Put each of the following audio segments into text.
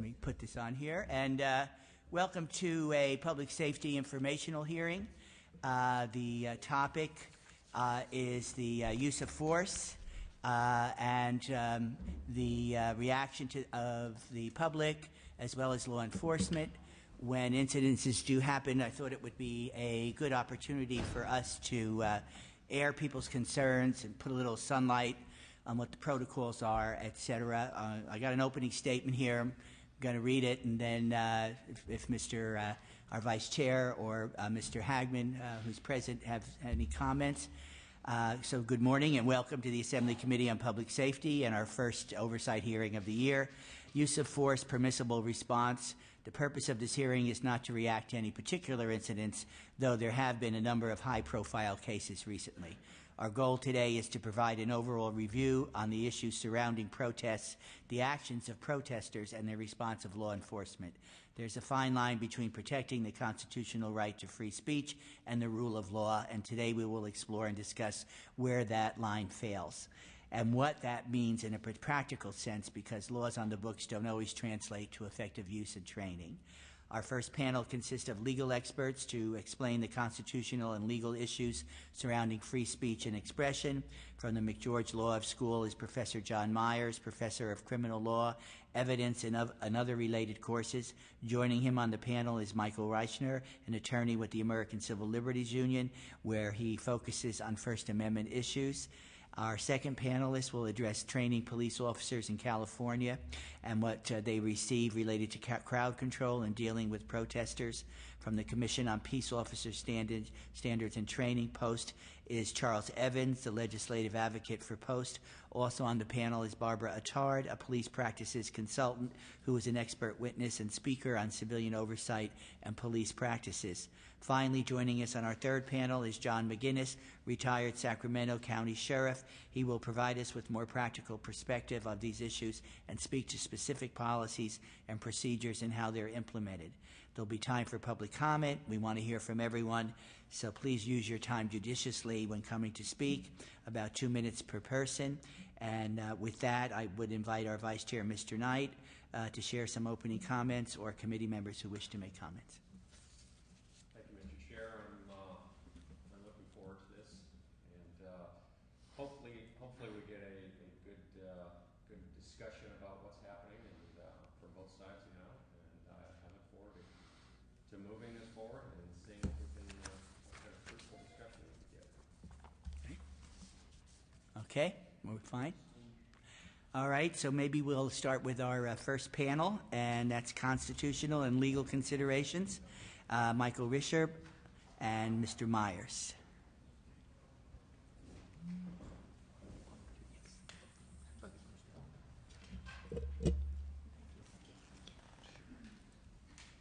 me put this on here. And welcome to a public safety informational hearing. The topic is the use of force and the reaction of the public as well as law enforcement. When incidences do happen, I thought it would be a good opportunity for us to air people's concerns and put a little sunlight on what the protocols are, etc. I got an opening statement here. I'm going to read it, and then if Mr. Our Vice Chair or Mr. Hagman, who's present, have any comments. So good morning and welcome to the Assembly Committee on Public Safety and our first oversight hearing of the year. Use of force, permissible response. The purpose of this hearing is not to react to any particular incidents, though there have been a number of high-profile cases recently. Our goal today is to provide an overall review on the issues surrounding protests, the actions of protesters, and the response of law enforcement. There's a fine line between protecting the constitutional right to free speech and the rule of law, and today we will explore and discuss where that line fails and what that means in a practical sense, because laws on the books don't always translate to effective use and training. Our first panel consists of legal experts to explain the constitutional and legal issues surrounding free speech and expression. From the McGeorge Law School is Professor John Myers, Professor of Criminal Law, Evidence, and other related courses. Joining him on the panel is Michael Reichner, an attorney with the American Civil Liberties Union, where he focuses on First Amendment issues. Our second panelist will address training police officers in California and what they receive related to crowd control and dealing with protesters. From the Commission on Peace Officer Standards and Training, POST, is Charles Evans, the legislative advocate for POST. Also on the panel is Barbara Attard, a police practices consultant who is an expert witness and speaker on civilian oversight and police practices. Finally, joining us on our third panel is John McGinnis, retired Sacramento County Sheriff. He will provide us with more practical perspective of these issues and speak to specific policies and procedures and how they're implemented. There'll be time for public comment. We want to hear from everyone, so please use your time judiciously when coming to speak, about 2 minutes per person. And with that, I would invite our Vice Chair, Mr. Knight, to share some opening comments, or committee members who wish to make comments. Thank you, Mr. Chair. I'm looking forward to this, and hopefully we get a good discussion about what's happening and from both sides, and I look forward to moving this forward and seeing if we can have a fruitful discussion together. Okay, we're fine. All right, so maybe we'll start with our first panel, and that's constitutional and legal considerations. Michael Risher and Mr. Myers.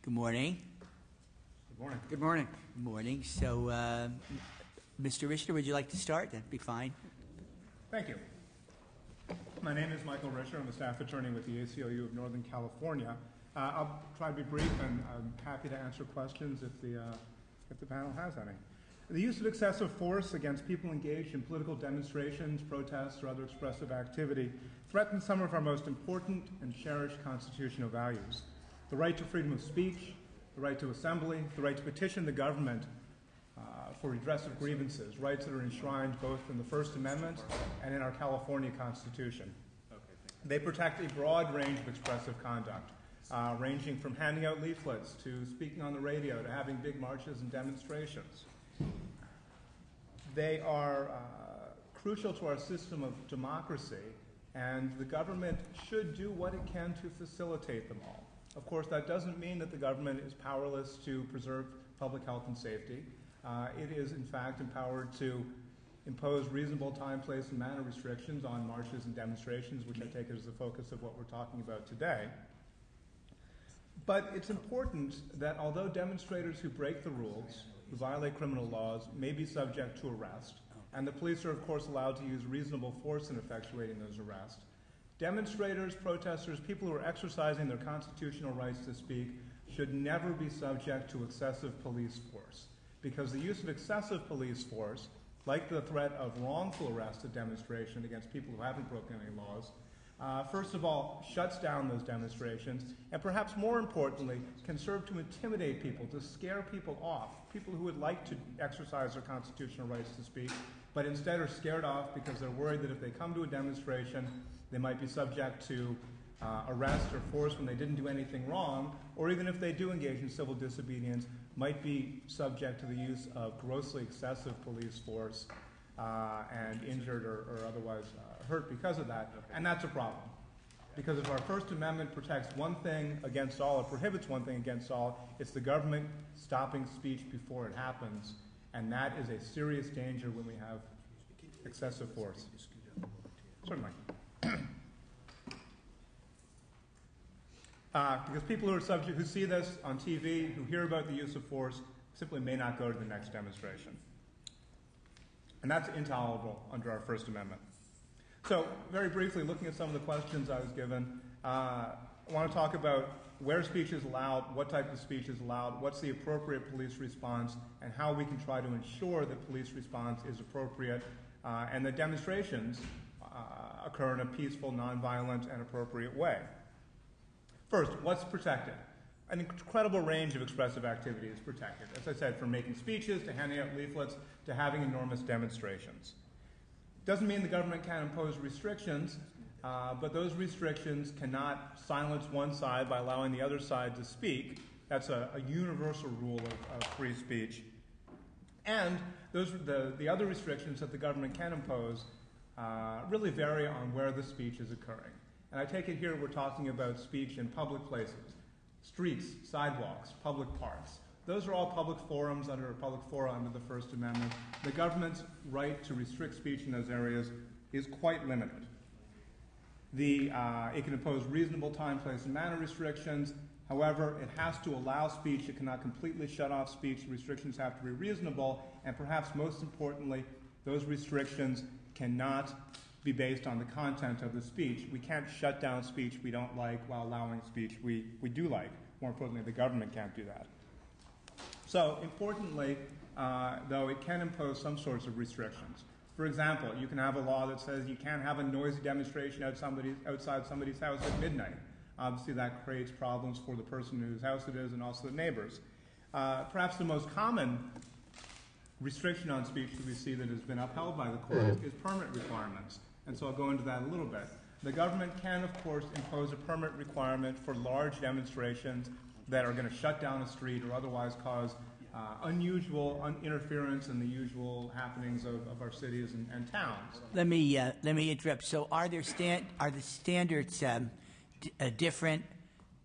Good morning. Good morning. Good morning. Good morning. So, Mr. Risher, would you like to start? That'd be fine. Thank you. My name is Michael Risher. I'm a staff attorney with the ACLU of Northern California. I'll try to be brief, and I'm happy to answer questions if the panel has any. The use of excessive force against people engaged in political demonstrations, protests, or other expressive activity threatens some of our most important and cherished constitutional values: the right to freedom of speech, the right to assembly, the right to petition the government for redress of grievances, rights that are enshrined both in the First Amendment and in our California Constitution. They protect a broad range of expressive conduct, ranging from handing out leaflets to speaking on the radio to having big marches and demonstrations. They are crucial to our system of democracy, and the government should do what it can to facilitate them all. Of course, that doesn't mean that the government is powerless to preserve public health and safety. It is, in fact, empowered to impose reasonable time, place, and manner restrictions on marches and demonstrations, which I take as the focus of what we're talking about today. But it's important that although demonstrators who break the rules, who violate criminal laws, may be subject to arrest, and the police are, of course, allowed to use reasonable force in effectuating those arrests, demonstrators, protesters, people who are exercising their constitutional rights to speak should never be subject to excessive police force, because the use of excessive police force, like the threat of wrongful arrest at demonstration against people who haven't broken any laws, first of all, shuts down those demonstrations, and perhaps more importantly, can serve to intimidate people, to scare people off, people who would like to exercise their constitutional rights to speak, but instead are scared off because they're worried that if they come to a demonstration, they might be subject to arrest or force when they didn't do anything wrong, or even if they do engage in civil disobedience, might be subject to the use of grossly excessive police force and injured or otherwise hurt because of that. And that's a problem. Because if our First Amendment protects one thing against all, it prohibits one thing against all, it's the government stopping speech before it happens. And that is a serious danger when we have excessive force. Certainly. Because people who see this on TV, who hear about the use of force, simply may not go to the next demonstration. And that's intolerable under our First Amendment. So, very briefly, looking at some of the questions I was given, I want to talk about where speech is allowed, what type of speech is allowed, what's the appropriate police response, and how we can try to ensure that police response is appropriate, and that demonstrations occur in a peaceful, nonviolent, and appropriate way. First, what's protected? An incredible range of expressive activity is protected. As I said, from making speeches to handing out leaflets to having enormous demonstrations. Doesn't mean the government can't impose restrictions, but those restrictions cannot silence one side by allowing the other side to speak. That's a universal rule of free speech. And the other restrictions that the government can impose really vary on where the speech is occurring. And I take it here we're talking about speech in public places, streets, sidewalks, public parks. Those are all public forums under the First Amendment. The government's right to restrict speech in those areas is quite limited. It can impose reasonable time, place, and manner restrictions. However, it has to allow speech. It cannot completely shut off speech. The restrictions have to be reasonable. And perhaps most importantly, those restrictions cannot be based on the content of the speech. We can't shut down speech we don't like while allowing speech we do like. More importantly, the government can't do that. So, importantly, though, it can impose some sorts of restrictions. For example, you can have a law that says you can't have a noisy demonstration outside somebody's house at midnight. Obviously, that creates problems for the person whose house it is and also the neighbors. Perhaps the most common restriction on speech that we see that has been upheld by the court is permit requirements. And so I'll go into that a little bit. The government can, of course, impose a permit requirement for large demonstrations that are going to shut down a street or otherwise cause unusual interference in the usual happenings of our cities and towns. Let me interrupt. So, are the standards different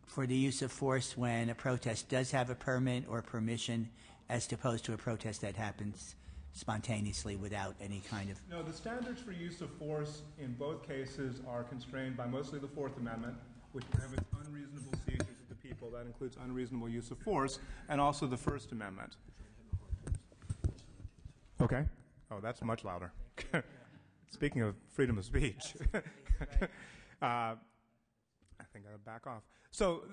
for the use of force when a protest does have a permit or permission, as opposed to a protest that happens spontaneously without any kind of... No, the standards for use of force in both cases are constrained by mostly the Fourth Amendment, which prohibits unreasonable seizures of the people. That includes unreasonable use of force, and also the First Amendment. Okay. Oh, that's much louder. Speaking of freedom of speech. I think I'll back off. So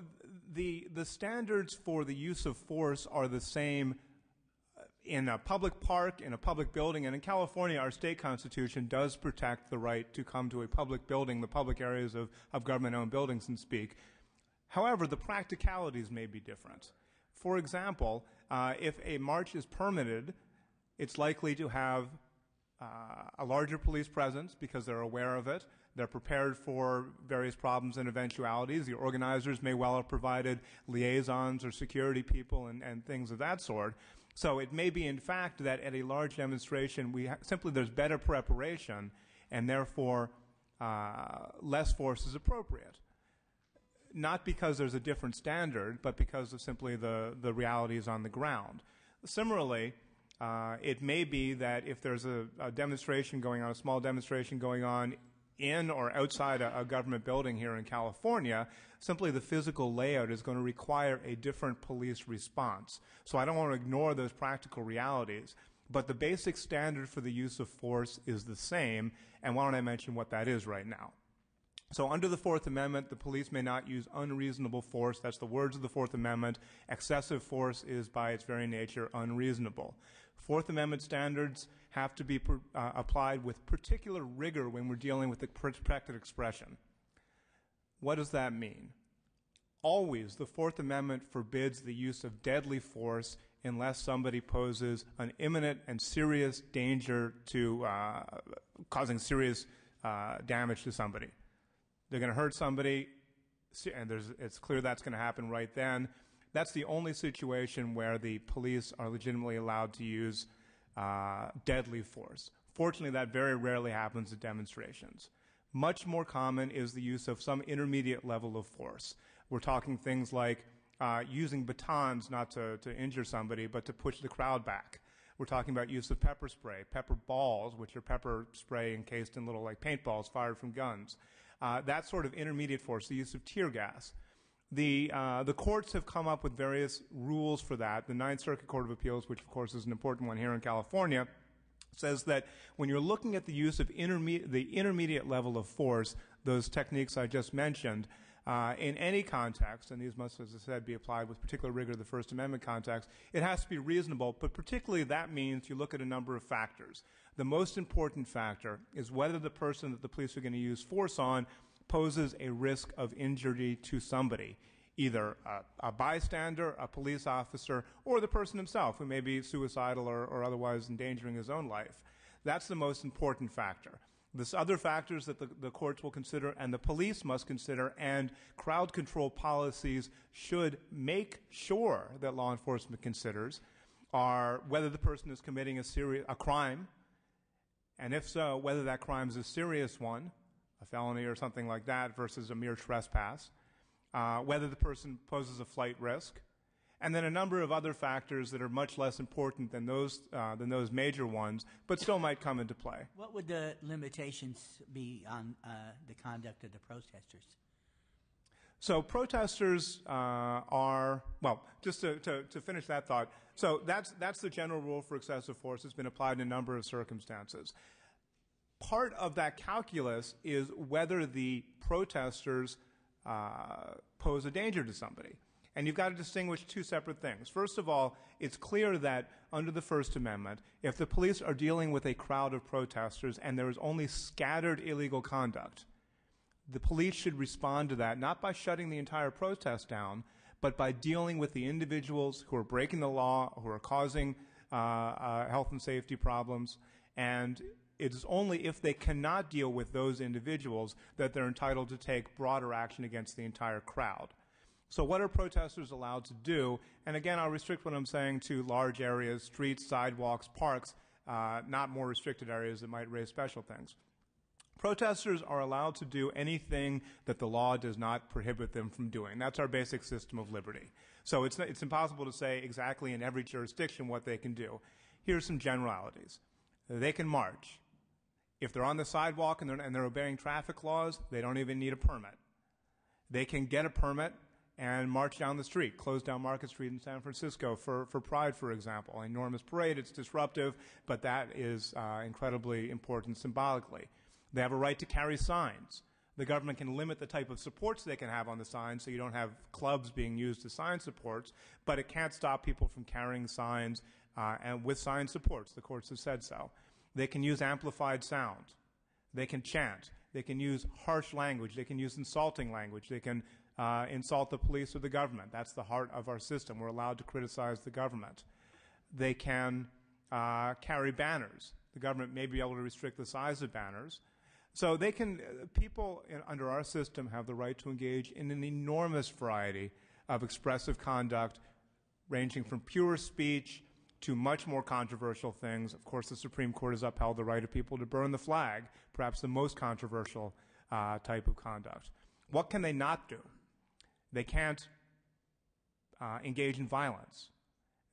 the standards for the use of force are the same in a public park, in a public building, and in California, our state constitution does protect the right to come to a public building, the public areas of government-owned buildings, and speak. However, the practicalities may be different. For example, if a march is permitted, it's likely to have a larger police presence because they're aware of it. They're prepared for various problems and eventualities. The organizers may well have provided liaisons or security people and things of that sort. So it may be, in fact, that at a large demonstration, there's better preparation, and therefore less force is appropriate. Not because there's a different standard, but because of simply the realities on the ground. Similarly, it may be that if there's a demonstration going on, a small demonstration going on in or outside a government building here in California, simply the physical layout is going to require a different police response. So I don't want to ignore those practical realities, but the basic standard for the use of force is the same, and why don't I mention what that is right now? So under the Fourth Amendment, the police may not use unreasonable force. That's the words of the Fourth Amendment. Excessive force is, by its very nature, unreasonable. Fourth Amendment standards have to be applied with particular rigor when we're dealing with the protected expression. What does that mean? Always, the Fourth Amendment forbids the use of deadly force unless somebody poses an imminent and serious danger to causing serious damage to somebody. They're going to hurt somebody, and it's clear that's going to happen right then. That's the only situation where the police are legitimately allowed to use deadly force. Fortunately, that very rarely happens at demonstrations. Much more common is the use of some intermediate level of force. We're talking things like using batons not to injure somebody, but to push the crowd back. We're talking about use of pepper spray, pepper balls, which are pepper spray encased in little like paintballs fired from guns. That sort of intermediate force, the use of tear gas. The courts have come up with various rules for that. The Ninth Circuit Court of Appeals, which of course is an important one here in California, says that when you're looking at the use of the intermediate level of force, those techniques I just mentioned, in any context, and these must, as I said, be applied with particular rigor to the First Amendment context, it has to be reasonable, but particularly that means you look at a number of factors. The most important factor is whether the person that the police are going to use force on poses a risk of injury to somebody, either a bystander, a police officer, or the person himself, who may be suicidal or otherwise endangering his own life. That's the most important factor. There's other factors that the courts will consider and the police must consider, and crowd control policies should make sure that law enforcement considers are whether the person is committing a crime, and if so, whether that crime is a serious one, a felony or something like that, versus a mere trespass, whether the person poses a flight risk, and then a number of other factors that are much less important than those major ones, but still might come into play. What would the limitations be on the conduct of the protesters? So protesters are, well, just to finish that thought, so that's the general rule for excessive force. It's been applied in a number of circumstances. Part of that calculus is whether the protesters pose a danger to somebody. And you've got to distinguish two separate things. First of all, it's clear that under the First Amendment, if the police are dealing with a crowd of protesters and there is only scattered illegal conduct, the police should respond to that not by shutting the entire protest down, but by dealing with the individuals who are breaking the law, who are causing health and safety problems. And it is only if they cannot deal with those individuals that they're entitled to take broader action against the entire crowd. So what are protesters allowed to do? And again, I'll restrict what I'm saying to large areas, streets, sidewalks, parks, not more restricted areas that might raise special things. Protesters are allowed to do anything that the law does not prohibit them from doing. That's our basic system of liberty. So it's impossible to say exactly in every jurisdiction what they can do. Here's some generalities. They can march. If they're on the sidewalk and they're obeying traffic laws, they don't even need a permit. They can get a permit and march down the street, close down Market Street in San Francisco for Pride, for example. An enormous parade, it's disruptive, but that is incredibly important symbolically. They have a right to carry signs. The government can limit the type of supports they can have on the signs so you don't have clubs being used as sign supports, but it can't stop people from carrying signs and with sign supports. The courts have said so. They can use amplified sound. They can chant. They can use harsh language. They can use insulting language. They can insult the police or the government. That's the heart of our system. We're allowed to criticize the government. They can carry banners. The government may be able to restrict the size of banners. So they can, people under our system have the right to engage in an enormous variety of expressive conduct, ranging from pure speech to much more controversial things. Of course, the Supreme Court has upheld the right of people to burn the flag, perhaps the most controversial type of conduct. What can they not do? They can't engage in violence.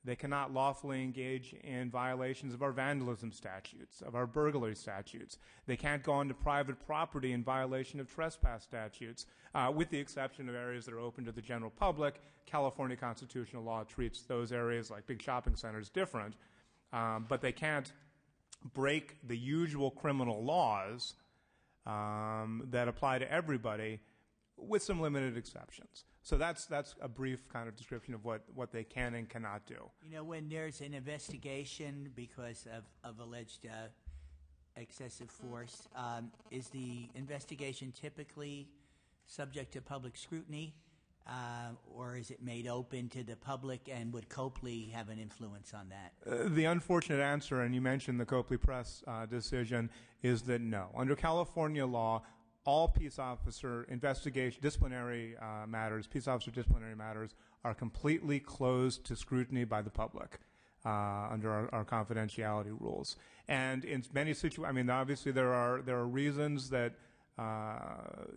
They cannot lawfully engage in violations of our vandalism statutes, of our burglary statutes. They can't go onto private property in violation of trespass statutes, with the exception of areas that are open to the general public. California constitutional law treats those areas like big shopping centers different, but they can't break the usual criminal laws that apply to everybody, with some limited exceptions. So that's a brief kind of description of what they can and cannot do. You know, when there's an investigation because of alleged excessive force, is the investigation typically subject to public scrutiny, or is it made open to the public, and would Copley have an influence on that? The unfortunate answer, and you mentioned the Copley Press decision, is that no. Under California law, all peace officer disciplinary matters are completely closed to scrutiny by the public under our confidentiality rules. And in many situations, I mean, obviously there are reasons that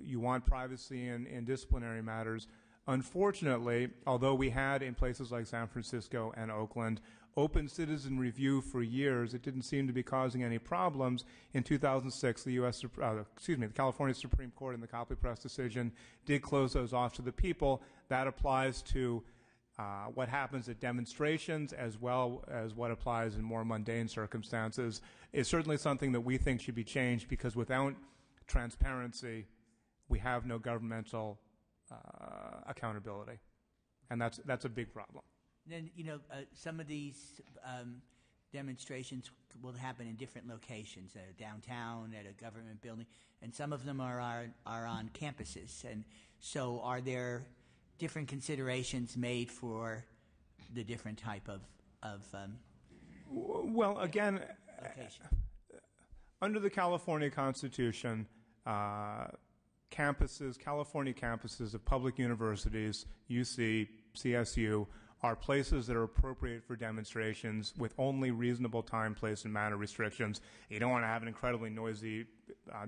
you want privacy in disciplinary matters. Unfortunately, although we had in places like San Francisco and Oakland open citizen review for years, it didn't seem to be causing any problems. In 2006, the California Supreme Court in the Copley Press decision did close those off to the people. That applies to what happens at demonstrations as well as what applies in more mundane circumstances. It's certainly something that we think should be changed, because without transparency, we have no governmental accountability, and that's a big problem. Then, some of these demonstrations will happen in different locations, downtown, at a government building, and some of them are on campuses. And so are there different considerations made for the different type of well, again, location? Under the California Constitution, California campuses of public universities, UC, CSU, are places that are appropriate for demonstrations with only reasonable time, place, and manner restrictions. You don't want to have an incredibly noisy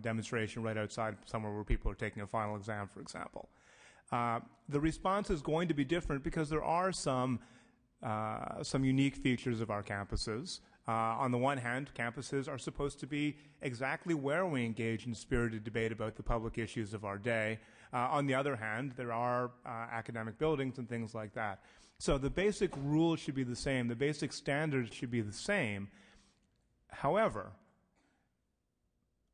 demonstration right outside somewhere where people are taking a final exam, for example. The response is going to be different because there are some unique features of our campuses. On the one hand, campuses are supposed to be exactly where we engage in spirited debate about the public issues of our day. On the other hand, there are academic buildings and things like that. So the basic rules should be the same. The basic standards should be the same. However,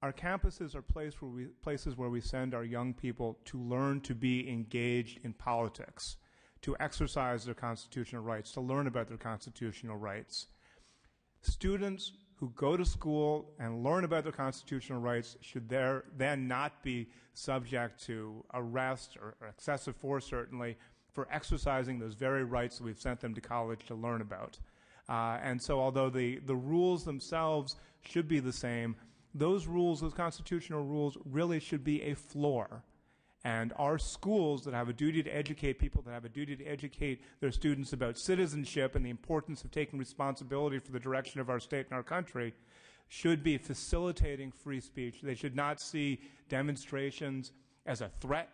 our campuses are places where we send our young people to learn to be engaged in politics, to exercise their constitutional rights, to learn about their constitutional rights. Students who go to school and learn about their constitutional rights should then not be subject to arrest or excessive force, certainly, for exercising those very rights that we've sent them to college to learn about. And so although the rules themselves should be the same, those constitutional rules really should be a floor. And our schools that have a duty to educate people, that have a duty to educate their students about citizenship and the importance of taking responsibility for the direction of our state and our country, should be facilitating free speech. They should not see demonstrations as a threat.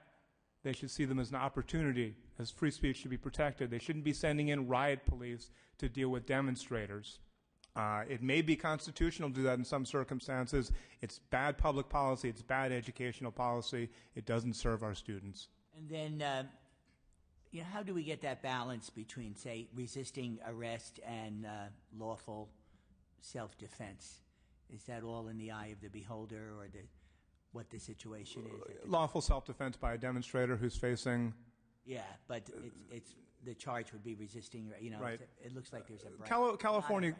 They should see them as an opportunity, as free speech should be protected. They shouldn't be sending in riot police to deal with demonstrators. It may be constitutional to do that in some circumstances. It's bad public policy. It's bad educational policy. It doesn't serve our students. And then, how do we get that balance between, say, resisting arrest and lawful self-defense? Is that all in the eye of the beholder, or what the situation is? Lawful self-defense by a demonstrator who's facing... Yeah, but it's the charge would be resisting. Right. It looks like there's a California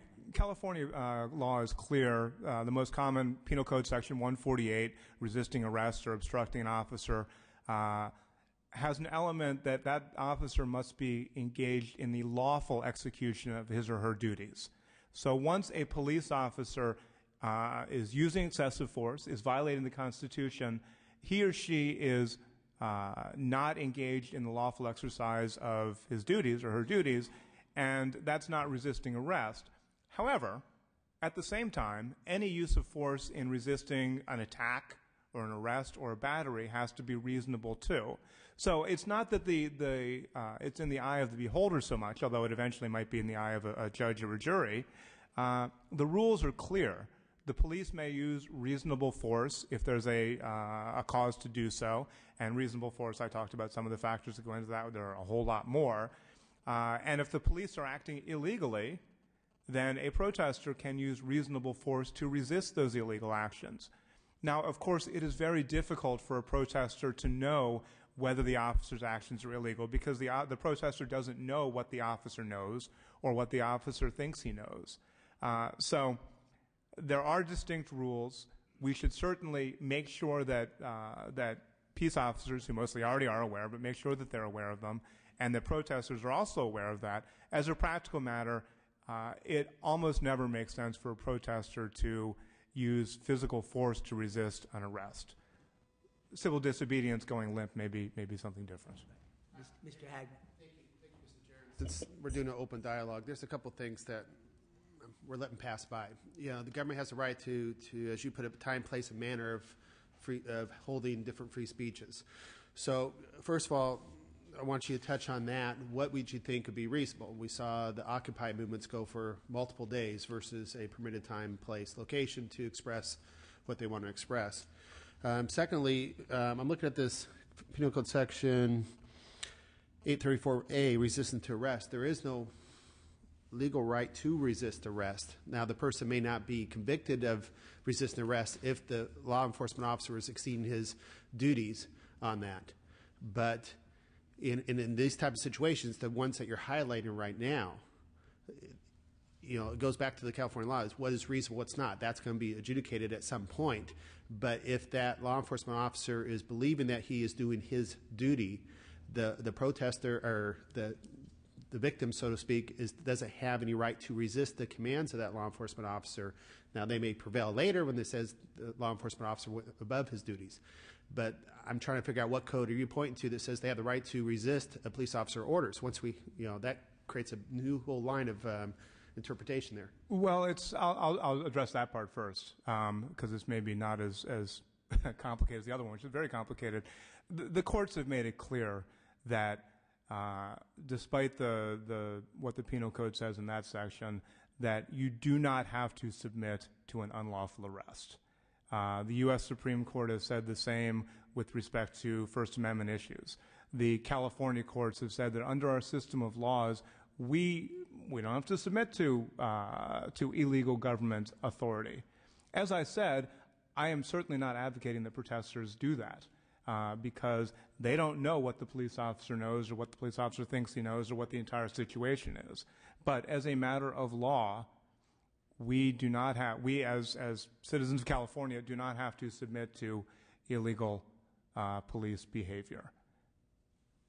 law is clear. The most common Penal Code Section 148, resisting arrest or obstructing an officer, has an element that officer must be engaged in the lawful execution of his or her duties. So once a police officer is using excessive force, is violating the Constitution, he or she is not engaged in the lawful exercise of his duties or her duties, and that's not resisting arrest. However, at the same time, any use of force in resisting an attack or an arrest or a battery has to be reasonable too. So it's not that it's in the eye of the beholder so much, although it eventually might be in the eye of a judge or a jury. The rules are clear. The police may use reasonable force if there's a cause to do so, and reasonable force, I talked about some of the factors that go into that. There are a whole lot more. And if the police are acting illegally, then a protester can use reasonable force to resist those illegal actions. Now, of course, it is very difficult for a protester to know whether the officer's actions are illegal, because the protester doesn't know what the officer knows or what the officer thinks he knows. So there are distinct rules. We should certainly make sure that peace officers, who mostly already are aware, but make sure that they're aware of them, and that protesters are also aware of that. As a practical matter, it almost never makes sense for a protester to use physical force to resist an arrest. Civil disobedience, going limp, may be something different. Mr. Hagman. Thank you, Mr. Chair. Since we're doing an open dialogue, there's a couple things that we're letting pass by. The government has a right to, as you put it, time, place, and manner of holding different free speeches. So, first of all, I want you to touch on that. What would you think would be reasonable? We saw the Occupy movements go for multiple days versus a permitted time, place, location to express what they want to express. Secondly, I'm looking at this Penal Code section 834A, resistance to arrest. There is no legal right to resist arrest. Now, the person may not be convicted of resisting arrest if the law enforcement officer is exceeding his duties on that. But in these type of situations, the ones that you're highlighting right now, it goes back to the California law, is what is reasonable, what's not. That's going to be adjudicated at some point. But if that law enforcement officer is believing that he is doing his duty, the protester or the victim, so to speak, doesn't have any right to resist the commands of that law enforcement officer. Now, they may prevail later when it says the law enforcement officer above his duties. But I'm trying to figure out what code are you pointing to that says they have the right to resist a police officer orders. Once that creates a new whole line of interpretation there. Well, I'll address that part first, because it's maybe not as complicated as the other one, which is very complicated. The courts have made it clear that despite what the Penal Code says in that section, that you do not have to submit to an unlawful arrest. The U.S. Supreme Court has said the same with respect to First Amendment issues. The California courts have said that under our system of laws, we don't have to submit to illegal government authority. As I said, I am certainly not advocating that protesters do that, because they don't know what the police officer knows or what the police officer thinks he knows or what the entire situation is. But as a matter of law, we as citizens of California do not have to submit to illegal police behavior.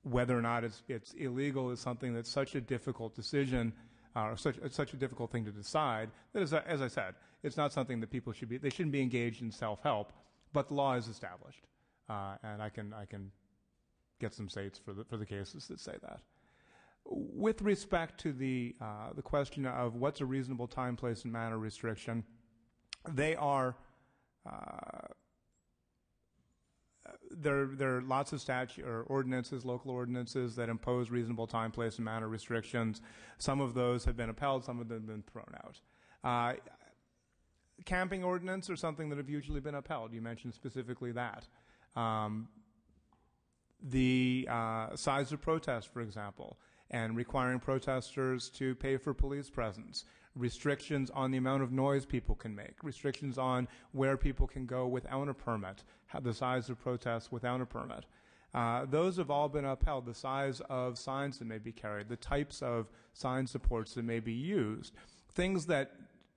Whether or not it's illegal is something that's such a difficult decision, or such a difficult thing to decide, that as I said, it's not something that people shouldn't be engaged in self-help, but the law is established. And I can get some states for the cases that say that. With respect to the question of what's a reasonable time, place, and manner restriction, they are there are lots of statute or ordinances, local ordinances that impose reasonable time, place, and manner restrictions. Some of those have been upheld, some of them have been thrown out. Camping ordinance are something that have usually been upheld. You mentioned specifically that. The size of protests, for example, and requiring protesters to pay for police presence, restrictions on the amount of noise people can make, restrictions on where people can go without a permit, the size of protests without a permit. Those have all been upheld. The size of signs that may be carried, the types of sign supports that may be used, things that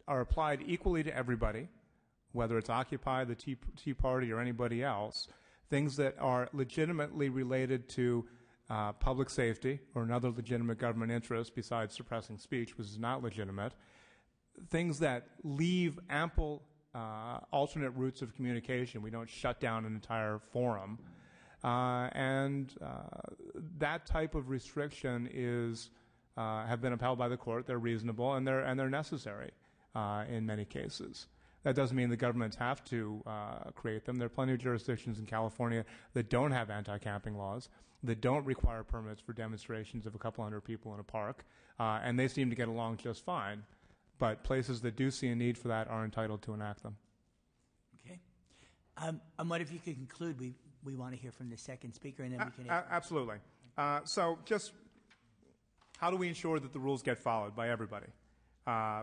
are applied equally to everybody, whether it's Occupy, the Tea Party, or anybody else, things that are legitimately related to public safety or another legitimate government interest besides suppressing speech, which is not legitimate, things that leave ample alternate routes of communication. We don't shut down an entire forum. And that type of restriction have been upheld by the court. They're reasonable and they're necessary in many cases. That doesn't mean the governments have to create them. There are plenty of jurisdictions in California that don't have anti-camping laws, that don't require permits for demonstrations of a couple hundred people in a park, and they seem to get along just fine. But places that do see a need for that are entitled to enact them. Okay. What if you could conclude? We want to hear from the second speaker, and then we can... Absolutely. So just how do we ensure that the rules get followed by everybody?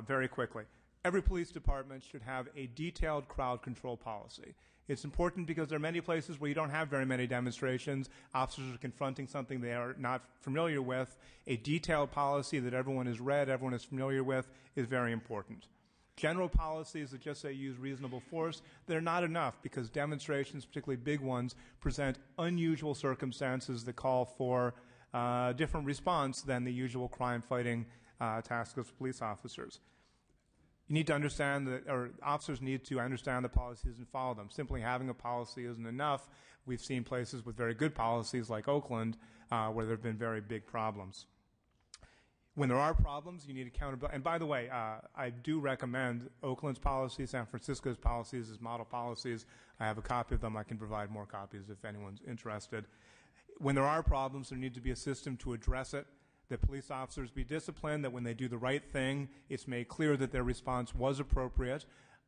Very quickly. Every police department should have a detailed crowd control policy. It's important because there are many places where you don't have very many demonstrations. Officers are confronting something they are not familiar with. A detailed policy that everyone has read, everyone is familiar with, is very important. General policies that just say use reasonable force, they're not enough because demonstrations, particularly big ones, present unusual circumstances that call for different response than the usual crime-fighting task of police officers. You need to understand that, or officers need to understand the policies and follow them. Simply having a policy isn't enough. We've seen places with very good policies like Oakland where there have been very big problems. When there are problems, you need accountability. And by the way, I do recommend Oakland's policies, San Francisco's policies as model policies. I have a copy of them. I can provide more copies if anyone's interested. When there are problems, there needs to be a system to address it, that police officers be disciplined, that when they do the right thing, it's made clear that their response was appropriate.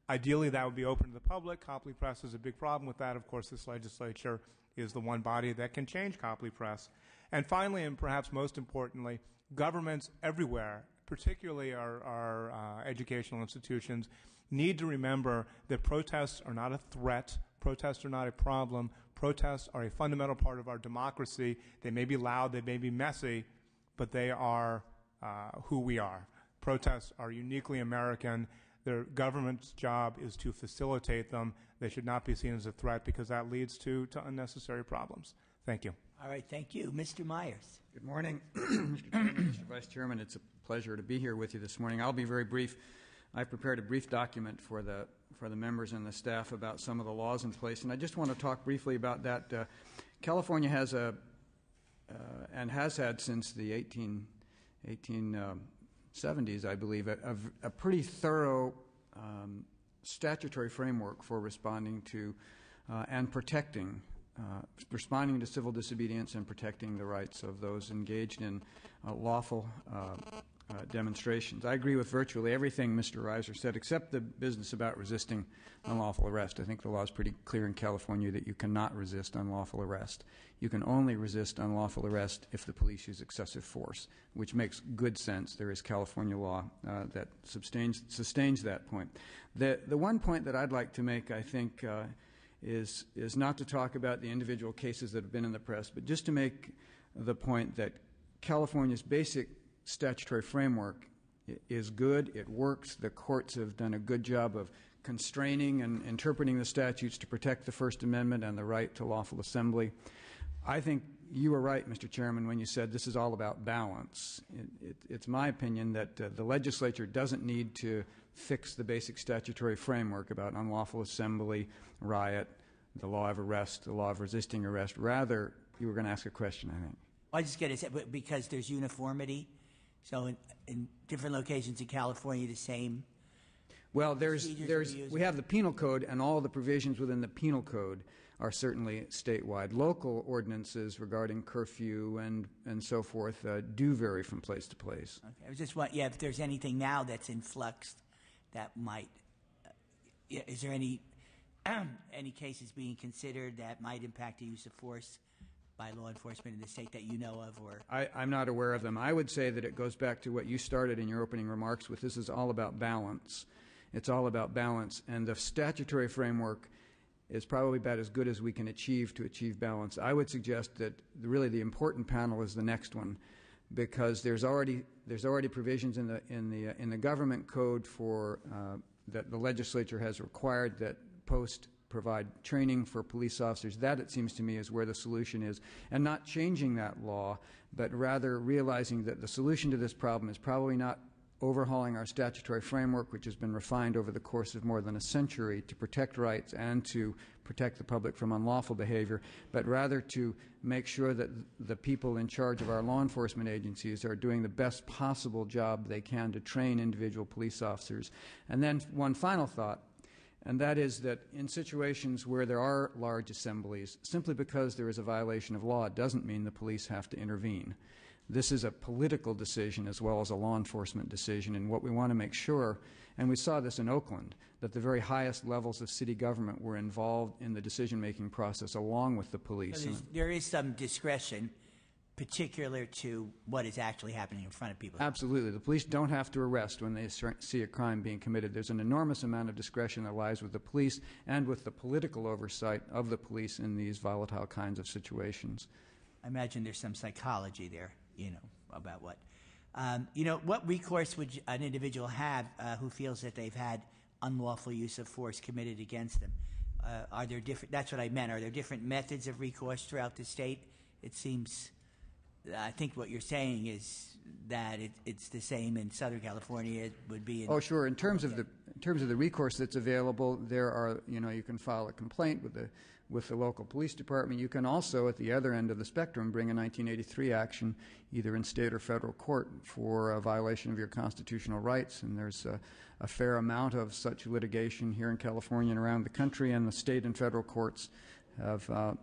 Ideally, that would be open to the public. Copley Press is a big problem with that. Of course, this legislature is the one body that can change Copley Press. And finally, and perhaps most importantly, governments everywhere, particularly our educational institutions, need to remember that protests are not a threat. Protests are not a problem. Protests are a fundamental part of our democracy. They may be loud, they may be messy, but they are who we are. Protests are uniquely American. The government's job is to facilitate them. They should not be seen as a threat because that leads to unnecessary problems. Thank you. All right, thank you. Mr. Myers. Good morning, Mr. Chairman, Mr. Vice Chairman. It's a pleasure to be here with you this morning. I'll be very brief. I prepared a brief document for the members and the staff about some of the laws in place, and I just want to talk briefly about that. California has and has had since the 1870s, I believe, a pretty thorough statutory framework for responding to and protecting responding to civil disobedience and protecting the rights of those engaged in lawful demonstrations. I agree with virtually everything Mr. Reiser said, except the business about resisting unlawful arrest. I think the law is pretty clear in California that you cannot resist unlawful arrest. You can only resist unlawful arrest if the police use excessive force, which makes good sense. There is California law that sustains that point. The one point that I'd like to make, I think, is not to talk about the individual cases that have been in the press, but just to make the point that California's basic statutory framework is good. It works. The courts have done a good job of constraining and interpreting the statutes to protect the First Amendment and the right to lawful assembly. I think you were right, Mr. Chairman, when you said this is all about balance. It's my opinion that the legislature doesn't need to fix the basic statutory framework about unlawful assembly, riot, the law of arrest, the law of resisting arrest. Rather, you were going to ask a question, I think. I just get it because there's uniformity. So in different locations in California, the same. Well, we have the penal code, and all the provisions within the penal code are certainly statewide. Local ordinances regarding curfew and so forth do vary from place to place. Okay. I was just wondering, if there's anything now that's in flux that might, is there any cases being considered that might impact the use of force by law enforcement in the state that you know of? Or I'm not aware of them. I would say that it goes back to what you started in your opening remarks with. This is all about balance. It's all about balance, and the statutory framework is probably about as good as we can achieve to achieve balance. I would suggest that really the important panel is the next one, because there's already provisions in the government code for that the legislature has required that post provide training for police officers. That, it seems to me, is where the solution is, and not changing that law, but rather realizing that the solution to this problem is probably not overhauling our statutory framework, which has been refined over the course of more than a century to protect rights and to protect the public from unlawful behavior, but rather to make sure that the people in charge of our law enforcement agencies are doing the best possible job they can to train individual police officers. And then one final thought, and that is that in situations where there are large assemblies, simply because there is a violation of law doesn't mean the police have to intervene. This is a political decision as well as a law enforcement decision, and what we want to make sure, and we saw this in Oakland, that the very highest levels of city government were involved in the decision-making process along with the police. So there is some discretion particular to what is actually happening in front of people. Absolutely. The police don't have to arrest when they see a crime being committed. There's an enormous amount of discretion that lies with the police and with the political oversight of the police in these volatile kinds of situations. I imagine there's some psychology there, about what. What recourse would an individual have who feels that they've had unlawful use of force committed against them? Are there different? That's what I meant. Are there different methods of recourse throughout the state? It seems. I think what you're saying is that it's the same in Southern California. It would be. Oh, sure. In terms of the recourse that's available, there are, you can file a complaint with the local police department. You can also, at the other end of the spectrum, bring a 1983 action, either in state or federal court, for a violation of your constitutional rights. And there's a fair amount of such litigation here in California and around the country, and the state and federal courts are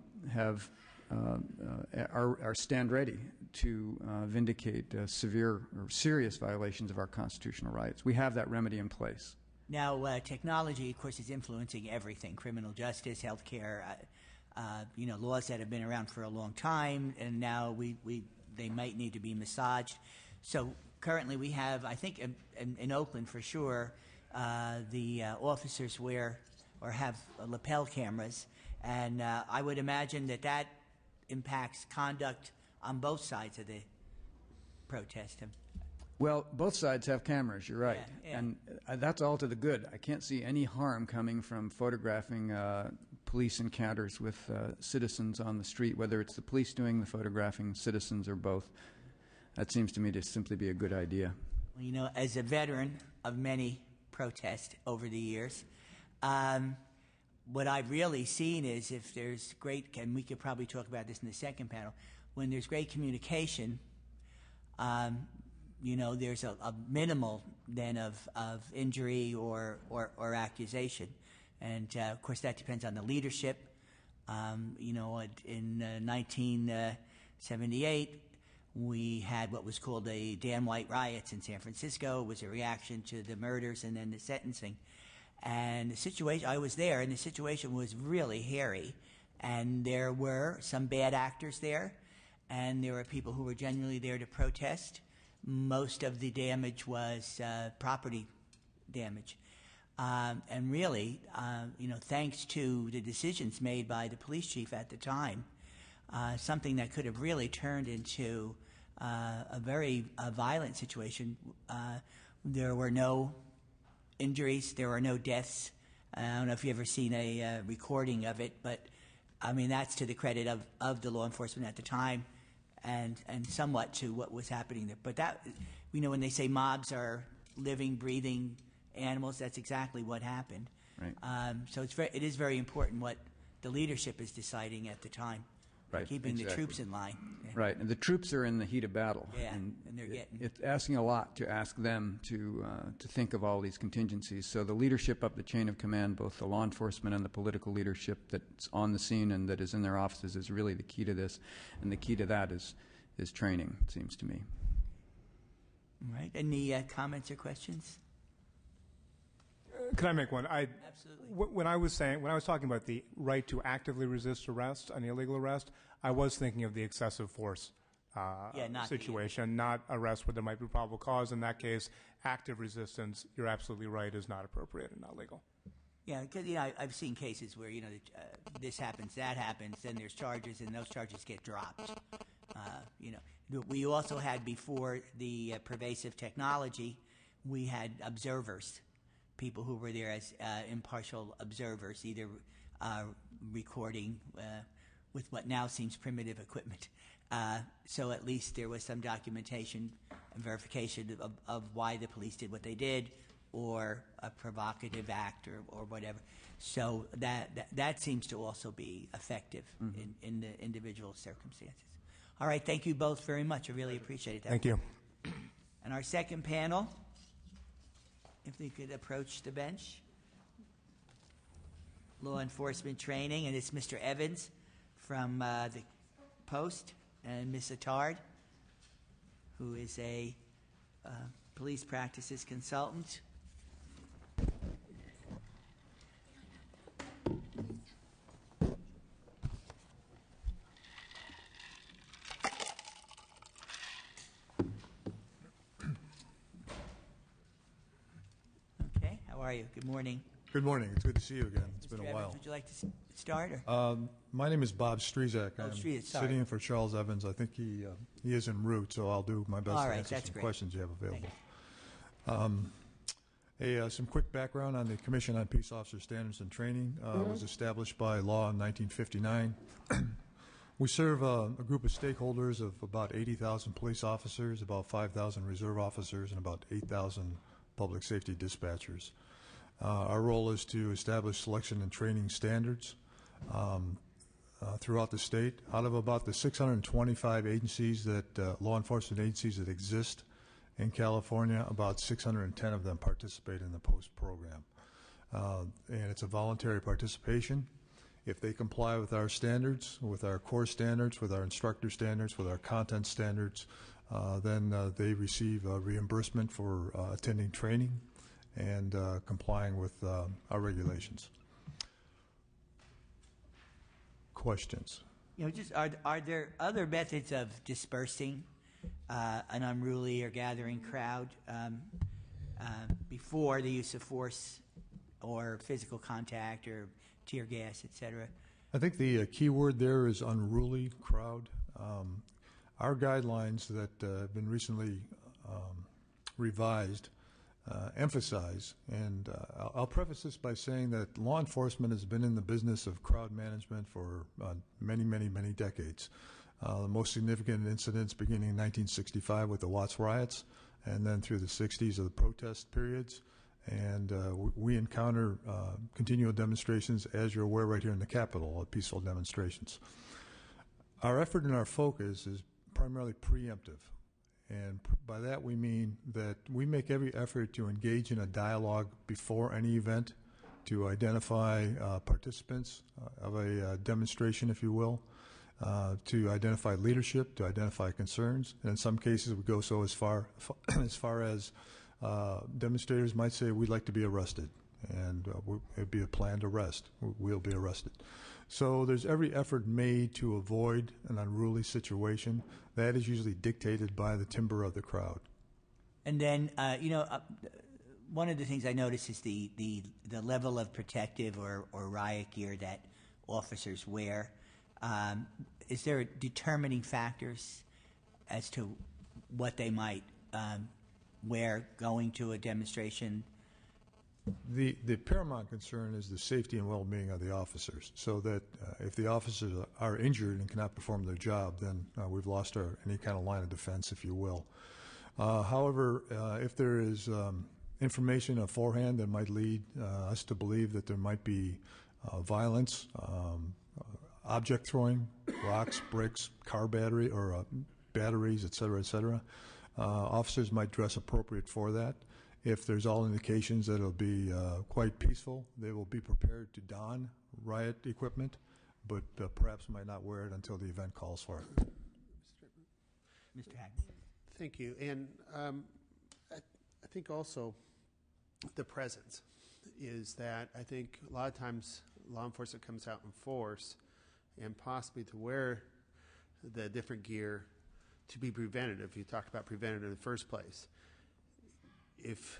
stand ready to vindicate severe or serious violations of our constitutional rights. We have that remedy in place. Now, technology, of course, is influencing everything: criminal justice, healthcare, laws that have been around for a long time, and now they might need to be massaged. So currently, we have, I think, in Oakland for sure, the officers wear or have lapel cameras, and I would imagine that impacts conduct on both sides of the protest. Well, both sides have cameras, you're right. Yeah. And that's all to the good. I can't see any harm coming from photographing police encounters with citizens on the street, whether it's the police doing the photographing, citizens, or both. That seems to me to simply be a good idea. Well, as a veteran of many protests over the years, what I've really seen is if there's great, and we could probably talk about this in the second panel, when there's great communication, there's a minimal then of injury or accusation. And, of course, that depends on the leadership. In 1978, we had what was called the Dan White riots in San Francisco. It was a reaction to the murders and then the sentencing. And the situation, I was there, and the situation was really hairy. And there were some bad actors there, and there were people who were genuinely there to protest. Most of the damage was property damage. And really, thanks to the decisions made by the police chief at the time, something that could have really turned into a very violent situation. There were no injuries. There were no deaths. I don't know if you've ever seen a recording of it, but I mean, that's to the credit of the law enforcement at the time and somewhat to what was happening there. But that, when they say mobs are living, breathing animals, that's exactly what happened. Right. So it is very important what the leadership is deciding at the time. Right, Keeping exactly. the troops in line. Yeah. Right, and the troops are in the heat of battle. Yeah, and they're getting... It's asking a lot to ask them to think of all these contingencies. So the leadership up the chain of command, both the law enforcement and the political leadership that's on the scene and that is in their offices, is really the key to this. And the key to that is training, it seems to me. All right. Any comments or questions? Can I make one? Absolutely. When I was talking about the right to actively resist arrest, an illegal arrest, I was thinking of the excessive force situation, not arrest where there might be probable cause. In that case, active resistance, you're absolutely right, is not appropriate and not legal. Yeah, because I've seen cases where this happens, that happens, then there's charges, and those charges get dropped. We also had, before the pervasive technology, we had observers. People who were there as impartial observers, either recording with what now seems primitive equipment. So at least there was some documentation and verification of why the police did what they did, or a provocative act or whatever. So that seems to also be effective in the individual circumstances. All right, thank you both very much. I really appreciate that. Thank you. And our second panel, if they could approach the bench. Law enforcement training, and it's Mr. Evans from the Post, and Ms. Attard, who is a police practices consultant. How are you? Good morning. Good morning. It's good to see you again. It's been Mr. a Evans, while. would you like to start? Or? My name is Bob Strezak. Oh, I'm Strezak, sorry. sitting in for Charles Evans. I think he is en route, so I'll do my best All to right, answer that's some great. questions you have Thank available. Some quick background on the Commission on Peace Officer Standards and Training. Was established by law in 1959. We serve a group of stakeholders of about 80,000 police officers, about 5,000 reserve officers, and about 8,000 public safety dispatchers. Our role is to establish selection and training standards throughout the state. Out of about the 625 agencies law enforcement agencies that exist in California, about 610 of them participate in the POST program. And it's a voluntary participation. If they comply with our standards, with our core standards, with our instructor standards, with our content standards, then they receive reimbursement for attending training and complying with our regulations. Questions? Just are there other methods of dispersing an unruly or gathering crowd before the use of force or physical contact or tear gas, etc.? I think the key word there is unruly crowd. Our guidelines that have been recently revised emphasize, and I'll preface this by saying that law enforcement has been in the business of crowd management for many, many, many decades. The most significant incidents beginning in 1965 with the Watts riots, and then through the 60s of the protest periods. And we encounter continual demonstrations, as you're aware, right here in the Capitol, peaceful demonstrations. Our effort and our focus is primarily preemptive. And by that we mean that we make every effort to engage in a dialogue before any event to identify participants of a demonstration, if you will, to identify leadership, to identify concerns. And in some cases we go so as far as demonstrators might say, we'd like to be arrested, and it'd be a planned arrest. We'll be arrested. So there's every effort made to avoid an unruly situation. That is usually dictated by the timbre of the crowd. And then, one of the things I notice is the level of protective or riot gear that officers wear. Is there determining factors as to what they might wear going to a demonstration? The paramount concern is the safety and well-being of the officers, so that if the officers are injured and cannot perform their job, then we've lost any kind of line of defense, if you will. However, if there is information beforehand that might lead us to believe that there might be violence, object throwing, rocks, bricks, car battery, or batteries, et cetera, officers might dress appropriate for that. If there's all indications that it'll be quite peaceful, they will be prepared to don riot equipment, but perhaps might not wear it until the event calls for it. Mr. Hackney. Thank you. And I think also the presence is that I think a lot of times law enforcement comes out in force and possibly to wear the different gear to be preventative. You talked about preventative in the first place. If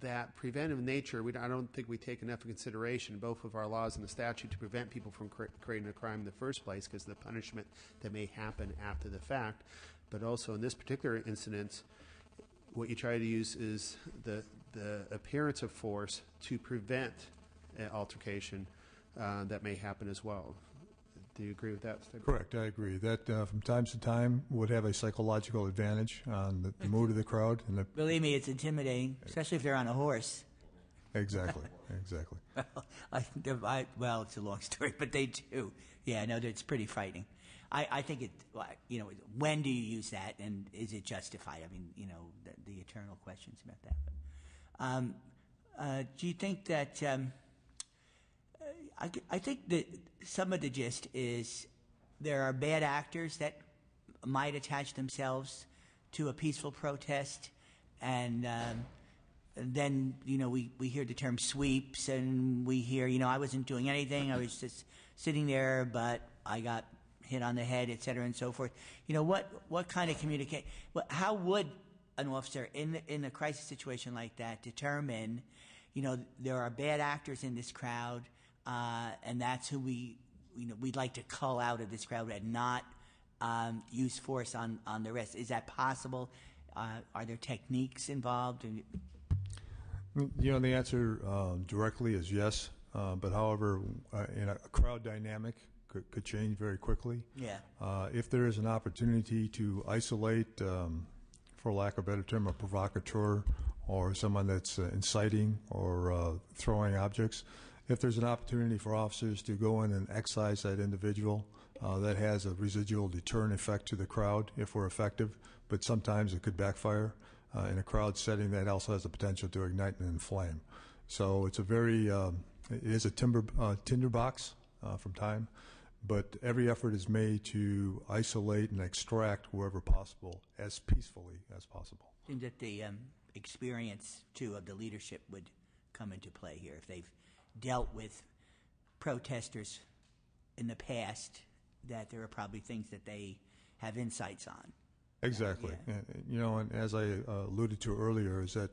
that preventive nature, I don't think we take enough in consideration, both of our laws and the statute, to prevent people from creating a crime in the first place, because the punishment that may happen after the fact. But also in this particular incident, what you try to use is the appearance of force to prevent an altercation that may happen as well. Do you agree with that statement? Correct, I agree. That from time to time would have a psychological advantage on the mood of the crowd. And Believe me, it's intimidating, especially if they're on a horse. Exactly. Well, it's a long story, but they do. Yeah, no, it's pretty frightening. I think when do you use that, and is it justified? I mean, the eternal questions about that. But, do you think that? I think that some of the gist is there are bad actors that might attach themselves to a peaceful protest, and then we hear the term sweeps, and we hear I wasn't doing anything, I was just sitting there, but I got hit on the head, et cetera, and so forth. What kind of communicate? How would an officer in a crisis situation like that determine? There are bad actors in this crowd. and that's who we'd like to cull out of this crowd and not use force on the rest. Is that possible? Are there techniques involved? The answer directly is yes. But however, in a crowd dynamic could change very quickly. Yeah. If there is an opportunity to isolate, for lack of a better term, a provocateur or someone that's inciting or throwing objects, if there's an opportunity for officers to go in and excise that individual, that has a residual deterrent effect to the crowd if we're effective, but sometimes it could backfire. In a crowd setting, that also has the potential to ignite and inflame. So it's a very, it is a tinderbox from time, but every effort is made to isolate and extract wherever possible as peacefully as possible. Seems that the experience, too, of the leadership would come into play here. If they've dealt with protesters in the past, that there are probably things that they have insights on. Exactly. Yeah. And as I alluded to earlier, is that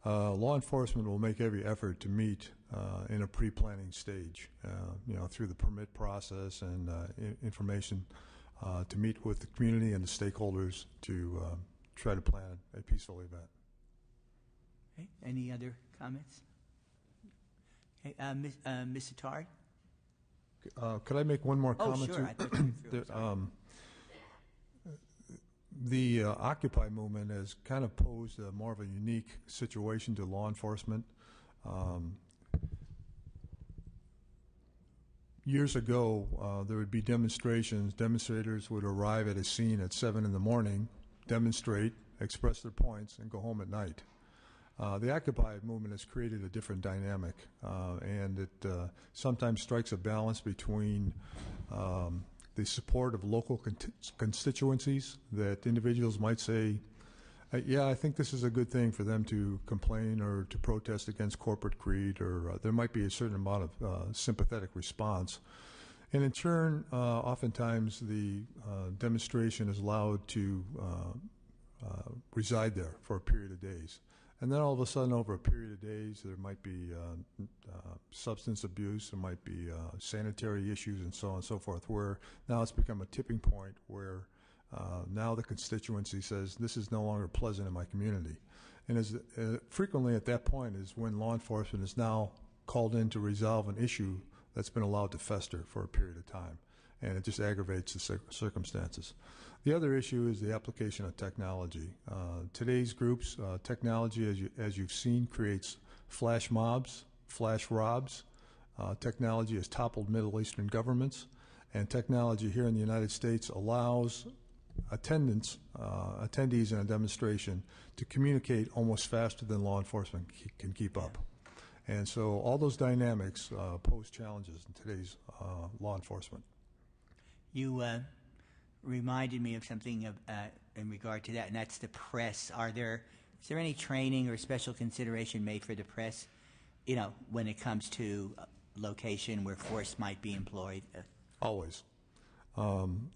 law enforcement will make every effort to meet in a pre-planning stage, through the permit process and information to meet with the community and the stakeholders to try to plan a peaceful event. Okay. Any other comments? Okay. Ms. Attard? Could I make one more comment? Oh, sure. I thought you were through. The Occupy movement has kind of posed more of a unique situation to law enforcement. Years ago, there would be demonstrations. Demonstrators would arrive at a scene at 7 in the morning, demonstrate, express their points, and go home at night. The Occupy movement has created a different dynamic, and it sometimes strikes a balance between the support of local constituencies, that individuals might say, yeah, I think this is a good thing for them to complain or to protest against corporate greed, or there might be a certain amount of sympathetic response. And in turn, oftentimes the demonstration is allowed to reside there for a period of days. And then all of a sudden, over a period of days, there might be substance abuse, there might be sanitary issues, and so on and so forth, where now it's become a tipping point where now the constituency says, this is no longer pleasant in my community. And as frequently at that point is when law enforcement is now called in to resolve an issue that's been allowed to fester for a period of time. And it just aggravates the circumstances. The other issue is the application of technology. Today's groups, technology, as you've seen, creates flash mobs, flash robs. Technology has toppled Middle Eastern governments, and technology here in the United States allows attendees in a demonstration to communicate almost faster than law enforcement can keep up. And so all those dynamics pose challenges in today's law enforcement. You reminded me of something in regard to that, and that's the press. Is there any training or special consideration made for the press, when it comes to location where force might be employed? Always.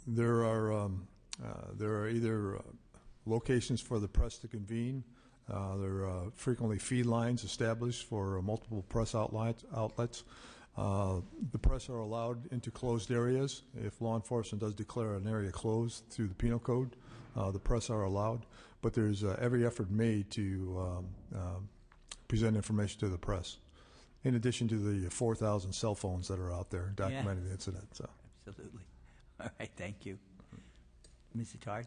There are either locations for the press to convene. There are frequently feed lines established for multiple press outlets. The press are allowed into closed areas. If law enforcement does declare an area closed through the penal code, the press are allowed. But there's every effort made to present information to the press, in addition to the 4,000 cell phones that are out there documenting the incident. So. Absolutely. All right, thank you. Ms. Attard?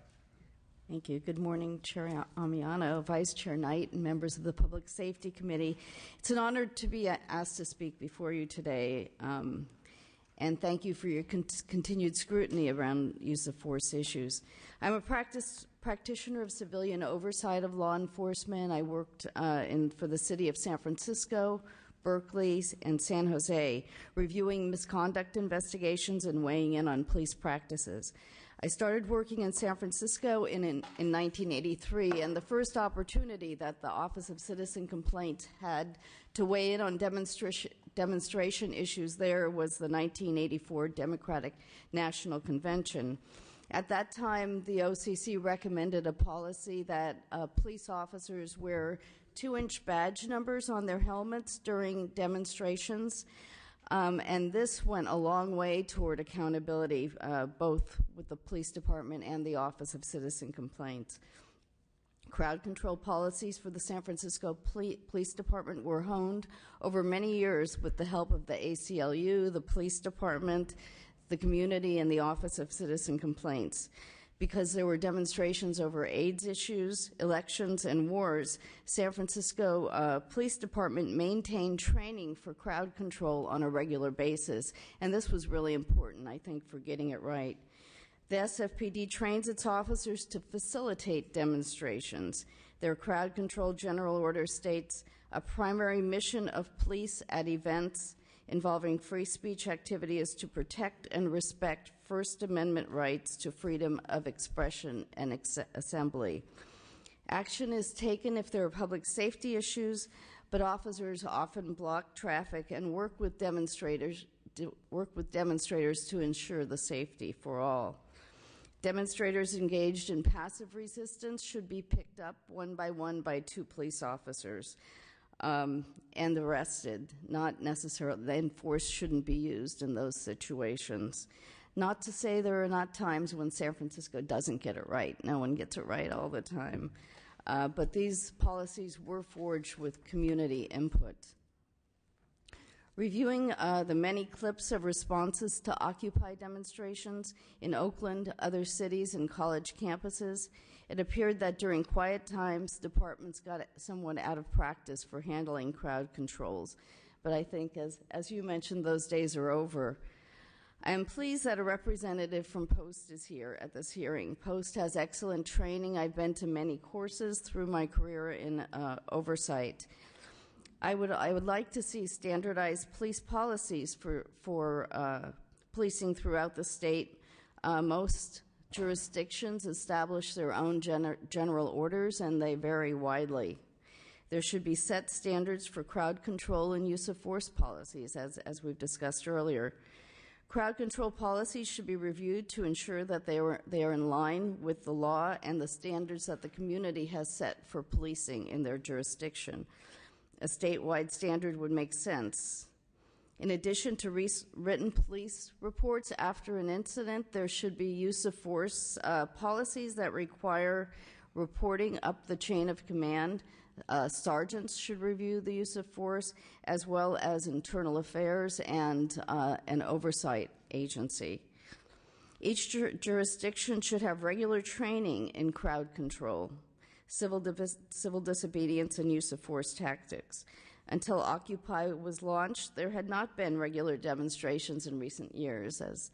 Thank you. Good morning, Chair Amiano, Vice Chair Knight, and members of the Public Safety Committee. It's an honor to be asked to speak before you today, and thank you for your continued scrutiny around use of force issues. I'm a practitioner of civilian oversight of law enforcement. I worked for the city of San Francisco, Berkeley, and San Jose, reviewing misconduct investigations and weighing in on police practices. I started working in San Francisco in 1983, and the first opportunity that the Office of Citizen Complaints had to weigh in on demonstration issues there was the 1984 Democratic National Convention. At that time, the OCC recommended a policy that police officers wear 2-inch badge numbers on their helmets during demonstrations. And this went a long way toward accountability, both with the police department and the Office of Citizen Complaints. Crowd control policies for the San Francisco Police Department were honed over many years with the help of the ACLU, the police department, the community, and the Office of Citizen Complaints. Because there were demonstrations over AIDS issues, elections, and wars, San Francisco Police Department maintained training for crowd control on a regular basis. And this was really important, I think, for getting it right. The SFPD trains its officers to facilitate demonstrations. Their crowd control general order states, a primary mission of police at events involving free speech activity is to protect and respect First Amendment rights to freedom of expression and assembly. Action is taken if there are public safety issues, but officers often block traffic and work with demonstrators to ensure the safety for all. Demonstrators engaged in passive resistance should be picked up one by 2 police officers and arrested. Not necessarily, then force shouldn't be used in those situations. Not to say there are not times when San Francisco doesn't get it right. No one gets it right all the time. But these policies were forged with community input. Reviewing the many clips of responses to Occupy demonstrations in Oakland, other cities, and college campuses, it appeared that during quiet times, departments got somewhat out of practice for handling crowd controls. But I think, as you mentioned, those days are over. I am pleased that a representative from Post is here at this hearing. Post has excellent training. I've been to many courses through my career in oversight. I would like to see standardized police policies for policing throughout the state. Most jurisdictions establish their own general orders, and they vary widely. There should be set standards for crowd control and use of force policies, as we've discussed earlier. Crowd control policies should be reviewed to ensure that they are in line with the law and the standards that the community has set for policing in their jurisdiction. A statewide standard would make sense. In addition to written police reports after an incident, there should be use of force policies that require reporting up the chain of command. Sergeants should review the use of force, as well as internal affairs and an oversight agency. Each jurisdiction should have regular training in crowd control, civil disobedience, and use of force tactics. Until Occupy was launched, there had not been regular demonstrations in recent years, as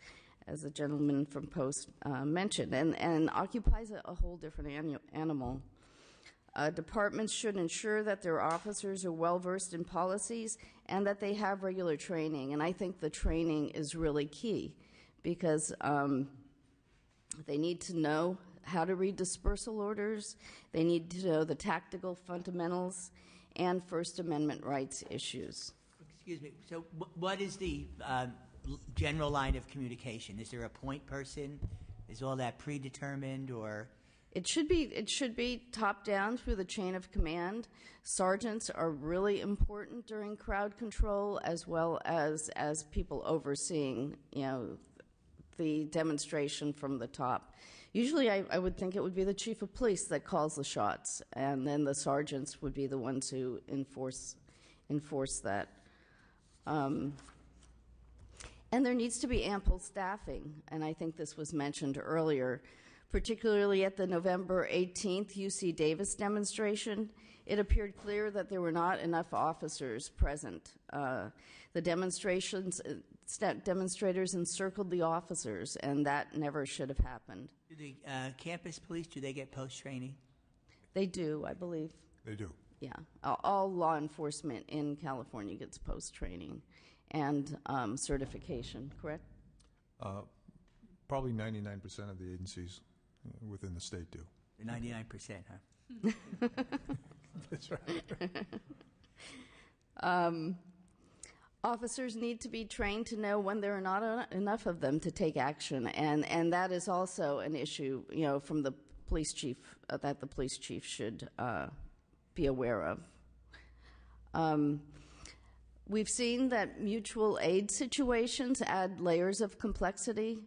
the gentleman from Post mentioned. And Occupy is a whole different animal. Departments should ensure that their officers are well-versed in policies and that they have regular training. And I think the training is really key because they need to know how to read dispersal orders. They need to know the tactical fundamentals and First Amendment rights issues. Excuse me. So what is the general line of communication? Is there a point person? Is all that predetermined, or? It should be top down through the chain of command. Sergeants are really important during crowd control, as well as people overseeing, the demonstration from the top. Usually, I would think it would be the chief of police that calls the shots, and then the sergeants would be the ones who enforce that. And there needs to be ample staffing, and I think this was mentioned earlier. Particularly at the November 18th UC Davis demonstration, it appeared clear that there were not enough officers present. The demonstrators encircled the officers, and that never should have happened. Do the campus police, do they get post-training? They do, I believe. They do. Yeah. All law enforcement in California gets post-training and certification, correct? Probably 99% of the agencies within the state do. 99%, huh? That's right. Officers need to be trained to know when there are not enough of them to take action, and that is also an issue, from the police chief that the police chief should be aware of. We've seen that mutual aid situations add layers of complexity.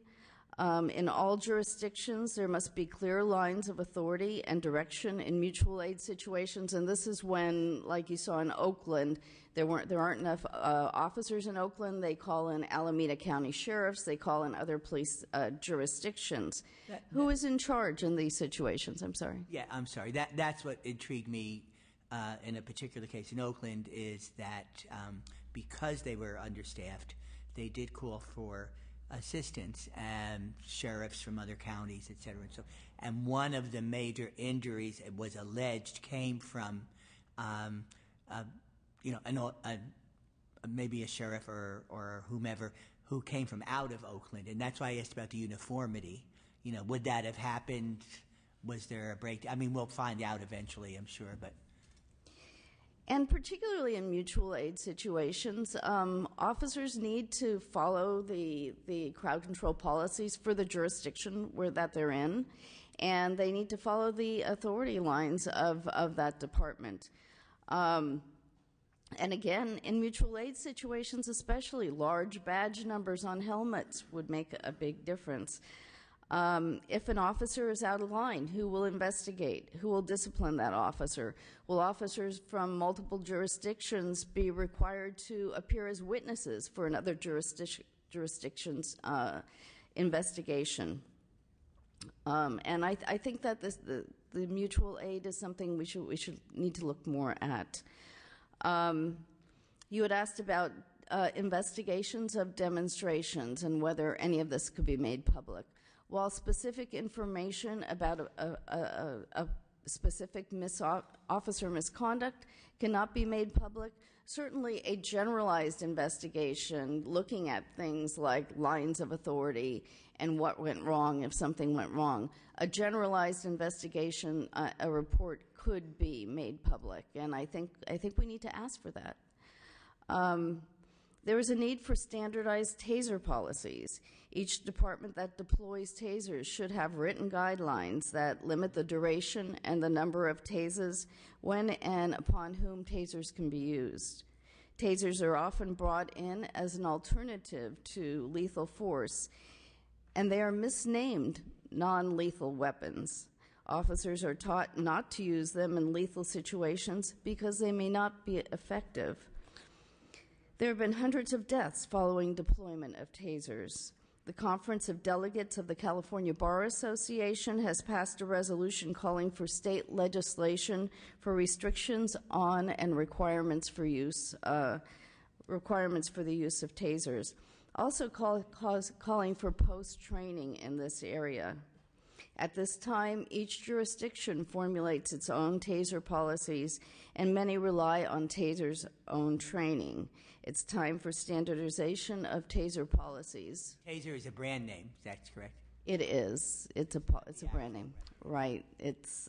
In all jurisdictions, there must be clear lines of authority and direction in mutual aid situations, and this is when, like you saw in Oakland, there aren't enough officers in Oakland. They call in Alameda County sheriffs. They call in other police jurisdictions. Who is in charge in these situations? I'm sorry. Yeah, I'm sorry. That's what intrigued me in a particular case in Oakland, is that because they were understaffed, they did call for assistance and sheriffs from other counties, et cetera, and one of the major injuries, it was alleged, came from maybe a sheriff or whomever who came from out of Oakland, and that's why I asked about the uniformity. Would that have happened? Was there a break? I mean, we'll find out eventually, I'm sure, but. And particularly in mutual aid situations, officers need to follow the crowd control policies for the jurisdiction that they're in, and they need to follow the authority lines of that department. And again, in mutual aid situations especially, large badge numbers on helmets would make a big difference. If an officer is out of line, who will investigate? Who will discipline that officer? Will officers from multiple jurisdictions be required to appear as witnesses for another jurisdiction's investigation? And I think that the mutual aid is something we should need to look more at. You had asked about investigations of demonstrations and whether any of this could be made public. While specific information about a specific officer misconduct cannot be made public, certainly a generalized investigation looking at things like lines of authority and what went wrong if something went wrong, a generalized investigation, a report could be made public, and I think we need to ask for that. There is a need for standardized taser policies. Each department that deploys tasers should have written guidelines that limit the duration and the number of tasers when and upon whom tasers can be used. Tasers are often brought in as an alternative to lethal force, and they are misnamed non-lethal weapons. Officers are taught not to use them in lethal situations because they may not be effective. There have been hundreds of deaths following deployment of tasers. The Conference of Delegates of the California Bar Association has passed a resolution calling for state legislation for restrictions on and requirements for the use of tasers. Also calling for post-training in this area. At this time, each jurisdiction formulates its own taser policies, and many rely on tasers' own training. It's time for standardization of taser policies. Taser is a brand name, is that correct? It is. It's a brand name. Right. It's,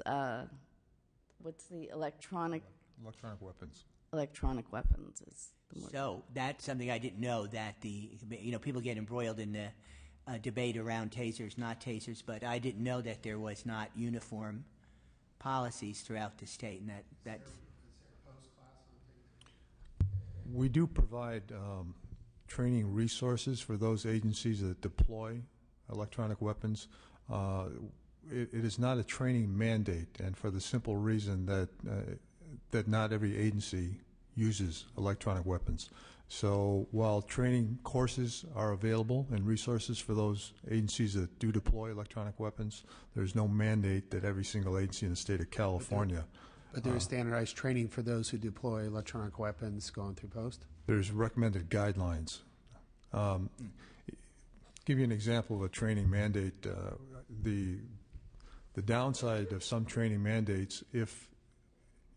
what's the electronic? Electronic weapons. Electronic weapons is the word. So that's something I didn't know, that people get embroiled in the debate around tasers, not tasers, but I didn't know that there was not uniform policies throughout the state, and that's. We do provide training resources for those agencies that deploy electronic weapons. It is not a training mandate, and for the simple reason that not every agency uses electronic weapons. So while training courses are available and resources for those agencies that do deploy electronic weapons, there's no mandate that every single agency in the state of California. But there is standardized training for those who deploy electronic weapons going through post? There's recommended guidelines. Give you an example of a training mandate. The downside of some training mandates, if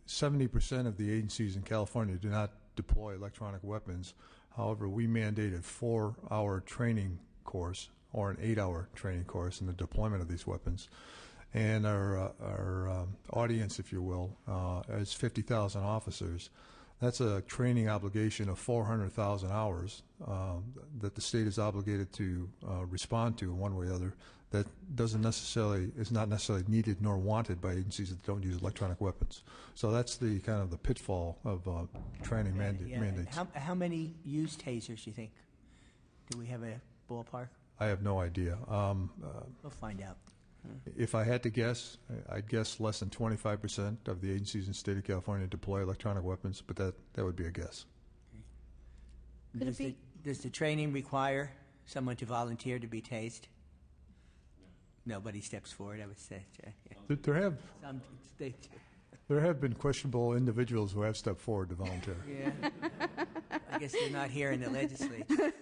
70% of the agencies in California do not deploy electronic weapons, however, we mandated a 4-hour training course or an 8-hour training course in the deployment of these weapons. And our audience, if you will, is 50,000 officers. That's a training obligation of 400,000 hours that the state is obligated to respond to in one way or other. that is not necessarily needed nor wanted by agencies that don't use electronic weapons. So that's the kind of the pitfall of training mandates. How many use tasers do you think? Do we have a ballpark? I have no idea. We'll find out. If I had to guess, I'd guess less than 25% of the agencies in the state of California deploy electronic weapons, but that would be a guess. Does the training require someone to volunteer to be tased? Nobody steps forward, I would say. Yeah. There have been questionable individuals who have stepped forward to volunteer. Yeah. I guess they're not here in the legislature. Maybe.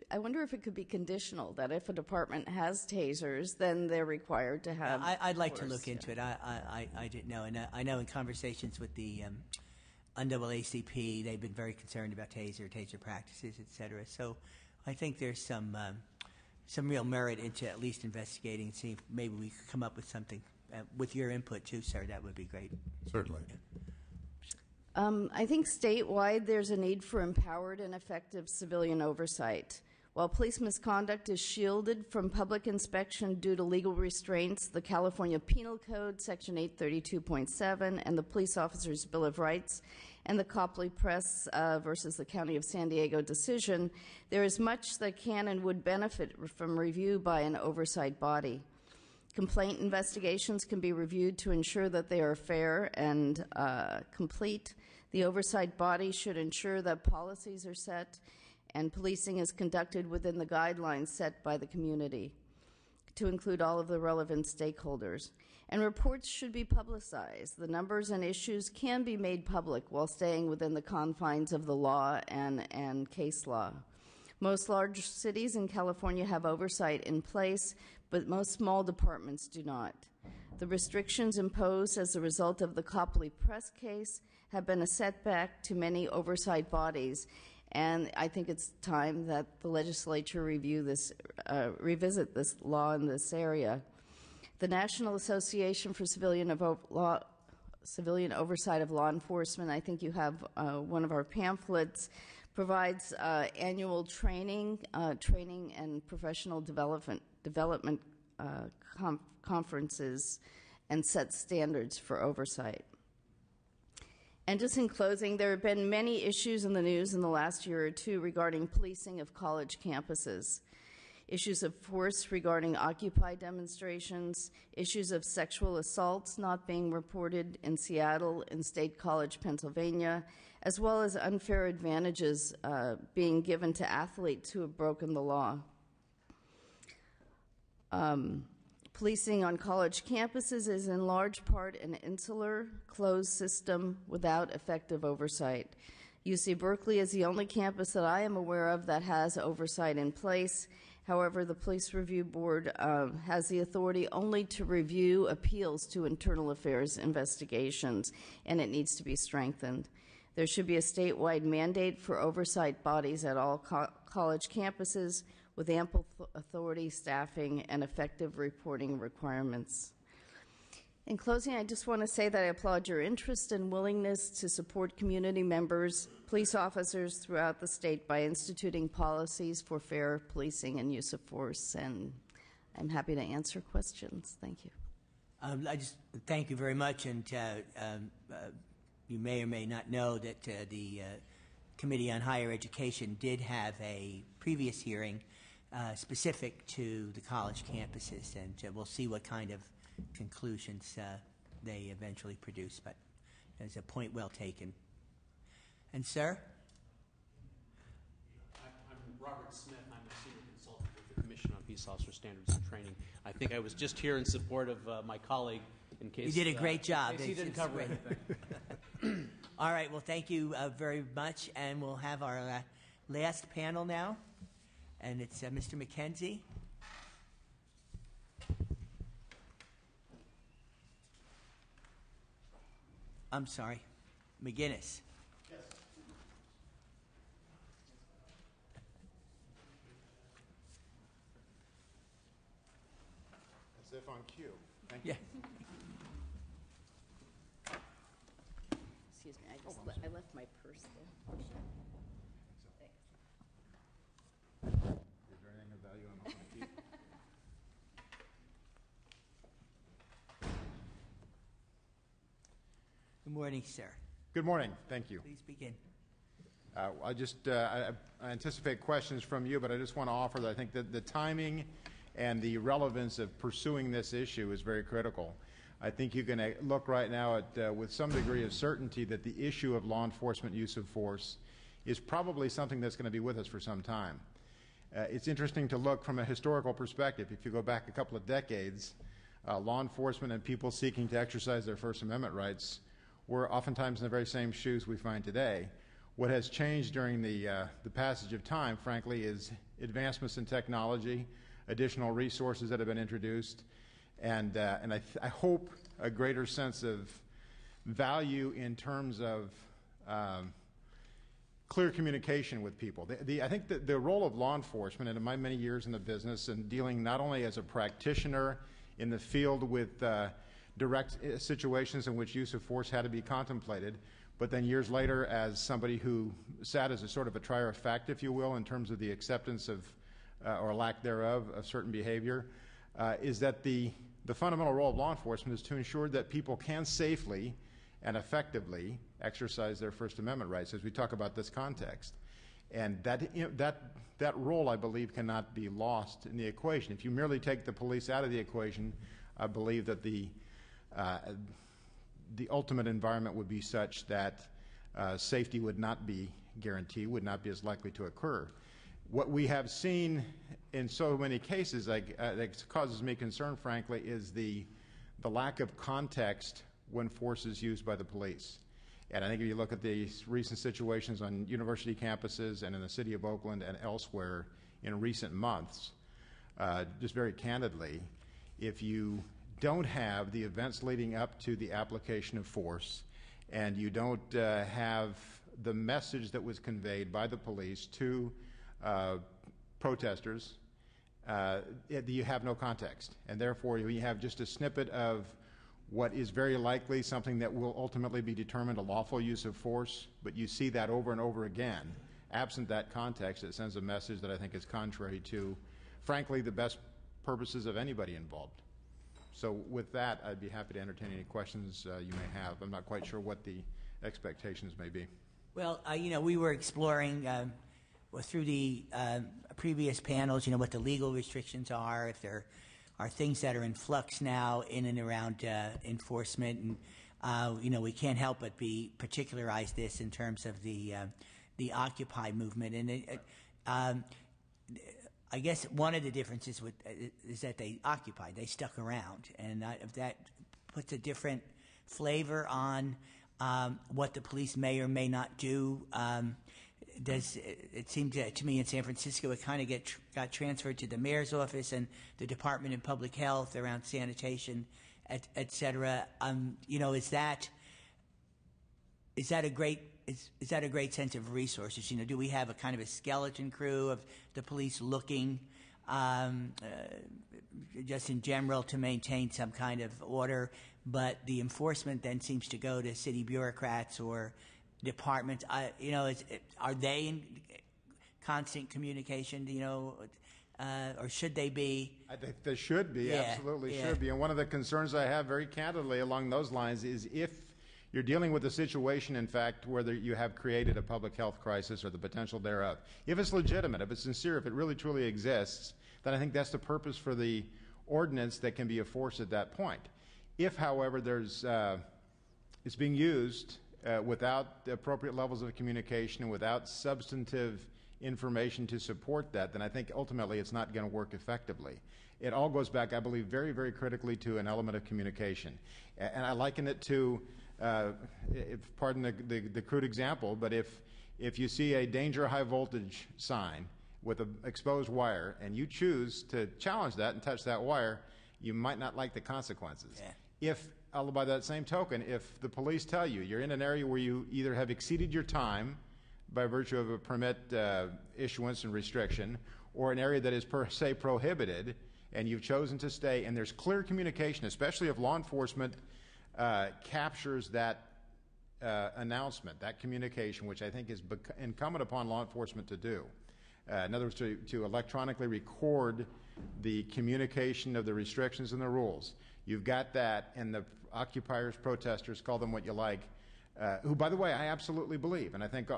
I wonder if it could be conditional, that if a department has tasers, then they're required to have. I'd like to look into it. I didn't know. And I know in conversations with the NAACP, they've been very concerned about taser practices, et cetera. So I think there's some real merit into at least investigating and seeing if maybe we could come up with something. With your input, too, sir, that would be great. Certainly. I think statewide there's a need for empowered and effective civilian oversight. While police misconduct is shielded from public inspection due to legal restraints, the California Penal Code, Section 832.7, and the Police Officers' Bill of Rights, and the Copley Press versus the County of San Diego decision, there is much that can and would benefit from review by an oversight body. Complaint investigations can be reviewed to ensure that they are fair and complete. The oversight body should ensure that policies are set and policing is conducted within the guidelines set by the community to include all of the relevant stakeholders. And reports should be publicized. The numbers and issues can be made public while staying within the confines of the law and case law. Most large cities in California have oversight in place, but most small departments do not. The restrictions imposed as a result of the Copley Press case have been a setback to many oversight bodies, and I think it's time that the legislature revisit this law in this area. The National Association for Civilian Oversight of Law Enforcement, I think you have one of our pamphlets, provides annual training and professional development conferences and sets standards for oversight. And just in closing, there have been many issues in the news in the last year or two regarding policing of college campuses. Issues of force regarding Occupy demonstrations, issues of sexual assaults not being reported in Seattle and State College, Pennsylvania, as well as unfair advantages being given to athletes who have broken the law. Policing on college campuses is in large part an insular, closed system without effective oversight. UC Berkeley is the only campus that I am aware of that has oversight in place. However, the Police Review Board has the authority only to review appeals to internal affairs investigations, and it needs to be strengthened. There should be a statewide mandate for oversight bodies at all college campuses with ample authority, staffing, and effective reporting requirements. In closing, I just want to say that I applaud your interest and willingness to support community members, police officers throughout the state by instituting policies for fair policing and use of force, and I'm happy to answer questions. Thank you. I just thank you very much, and you may or may not know that the Committee on Higher Education did have a previous hearing specific to the college campuses, and we'll see what kind of conclusions they eventually produce, but it's a point well taken. And sir? I'm Robert Smith. I'm a senior consultant with the Commission on Peace Officer Standards and Training. I think I was just here in support of my colleague in case you did a great job. In case he didn't cover anything. All right, well, thank you very much, and we'll have our last panel now, and it's Mr. McKenzie. I'm sorry, McGinnis. Yes. As if on cue. Thank you. Excuse me, I left my purse there. Is there anything of value on Good morning, sir. Good morning. Thank you. Please begin. I anticipate questions from you, but I just want to offer that I think that the timing and the relevance of pursuing this issue is very critical. I think you can look right now at, with some degree of certainty, that the issue of law enforcement use of force is probably something that's going to be with us for some time. It's interesting to look from a historical perspective. If you go back a couple of decades, law enforcement and people seeking to exercise their First Amendment rights were oftentimes in the very same shoes we find today. What has changed during the passage of time, frankly, is advancements in technology, additional resources that have been introduced, and I hope a greater sense of value in terms of clear communication with people. I think that the role of law enforcement, and in my many years in the business and dealing not only as a practitioner in the field with direct situations in which use of force had to be contemplated, but then years later as somebody who sat as a sort of a trier of fact, if you will, in terms of the acceptance of or lack thereof of certain behavior, is that the fundamental role of law enforcement is to ensure that people can safely and effectively exercise their First Amendment rights as we talk about this context. And that role, I believe, cannot be lost in the equation. If you merely take the police out of the equation, I believe that the ultimate environment would be such that safety would not be guaranteed, would not be as likely to occur. What we have seen in so many cases that causes me concern, frankly, is the lack of context when force is used by the police. And I think if you look at the recent situations on university campuses and in the city of Oakland and elsewhere in recent months, just very candidly, if you don't have the events leading up to the application of force and you don't have the message that was conveyed by the police to protesters, you have no context. And therefore, you have just a snippet of what is very likely something that will ultimately be determined a lawful use of force, but you see that over and over again. Absent that context, it sends a message that I think is contrary to, frankly, the best purposes of anybody involved. So with that, I'd be happy to entertain any questions you may have. I'm not quite sure what the expectations may be. Well, we were exploring through the previous panels, what the legal restrictions are, if there are things that are in flux now in and around enforcement, and we can't help but be particularize this in terms of the Occupy movement, and I guess one of the differences is that they occupied, they stuck around, and that puts a different flavor on what the police may or may not do. It seemed to me in San Francisco it kind of got transferred to the mayor's office and the Department of Public Health around sanitation, et cetera. Is that a great sense of resources? Do we have a kind of a skeleton crew of the police looking just in general to maintain some kind of order, but the enforcement then seems to go to city bureaucrats or departments? Are they in constant communication? Or should they be? I think they should be. Absolutely should be. And one of the concerns I have, very candidly, along those lines, is if you're dealing with a situation, in fact, whether you have created a public health crisis or the potential thereof, if it's legitimate, if it's sincere, if it really truly exists, then I think that's the purpose for the ordinance that can be enforced at that point. If, however, it's being used without the appropriate levels of communication and without substantive information to support that, then I think ultimately it's not going to work effectively. It all goes back, I believe, very, very critically to an element of communication. And I liken it to, pardon the crude example, but if you see a danger high voltage sign with an exposed wire and you choose to challenge that and touch that wire, you might not like the consequences. Yeah. By that same token, if the police tell you you're in an area where you either have exceeded your time by virtue of a permit issuance and restriction, or an area that is per se prohibited, and you've chosen to stay, and there's clear communication, especially if law enforcement captures that announcement, that communication, which I think is incumbent upon law enforcement to do. In other words, to electronically record the communication of the restrictions and the rules. You've got that, and the occupiers, protesters, call them what you like, who, by the way, I absolutely believe, and I think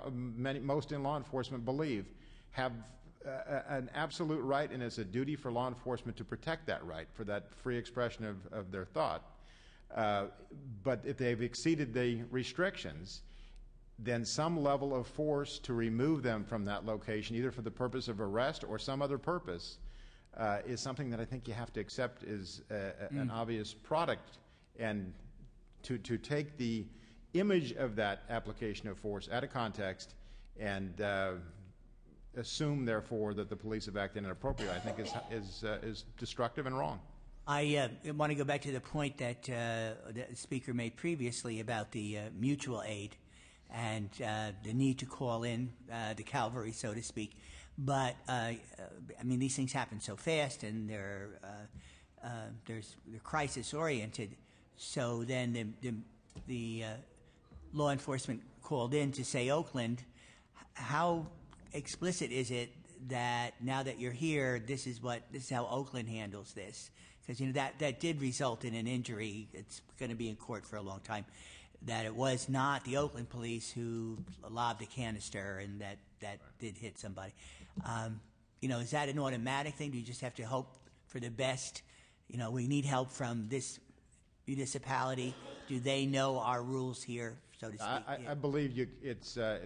most in law enforcement believe, have an absolute right, and it's a duty for law enforcement to protect that right, for that free expression of their thought. But if they've exceeded the restrictions, then some level of force to remove them from that location, either for the purpose of arrest or some other purpose, is something that I think you have to accept is an obvious product. And to take the image of that application of force out of context and assume, therefore, that the police have acted inappropriately, I think is destructive and wrong. I want to go back to the point that the speaker made previously about the mutual aid and the need to call in the cavalry, so to speak. But I mean, these things happen so fast, and they're crisis oriented. So then the law enforcement called in to say Oakland. How explicit is it that now that you're here, this is how Oakland handles this? Because that did result in an injury. It's going to be in court for a long time. That it was not the Oakland police who lobbed a canister and that did hit somebody. Is that an automatic thing? Do you just have to hope for the best? We need help from this municipality. Do they know our rules here, so to speak? I believe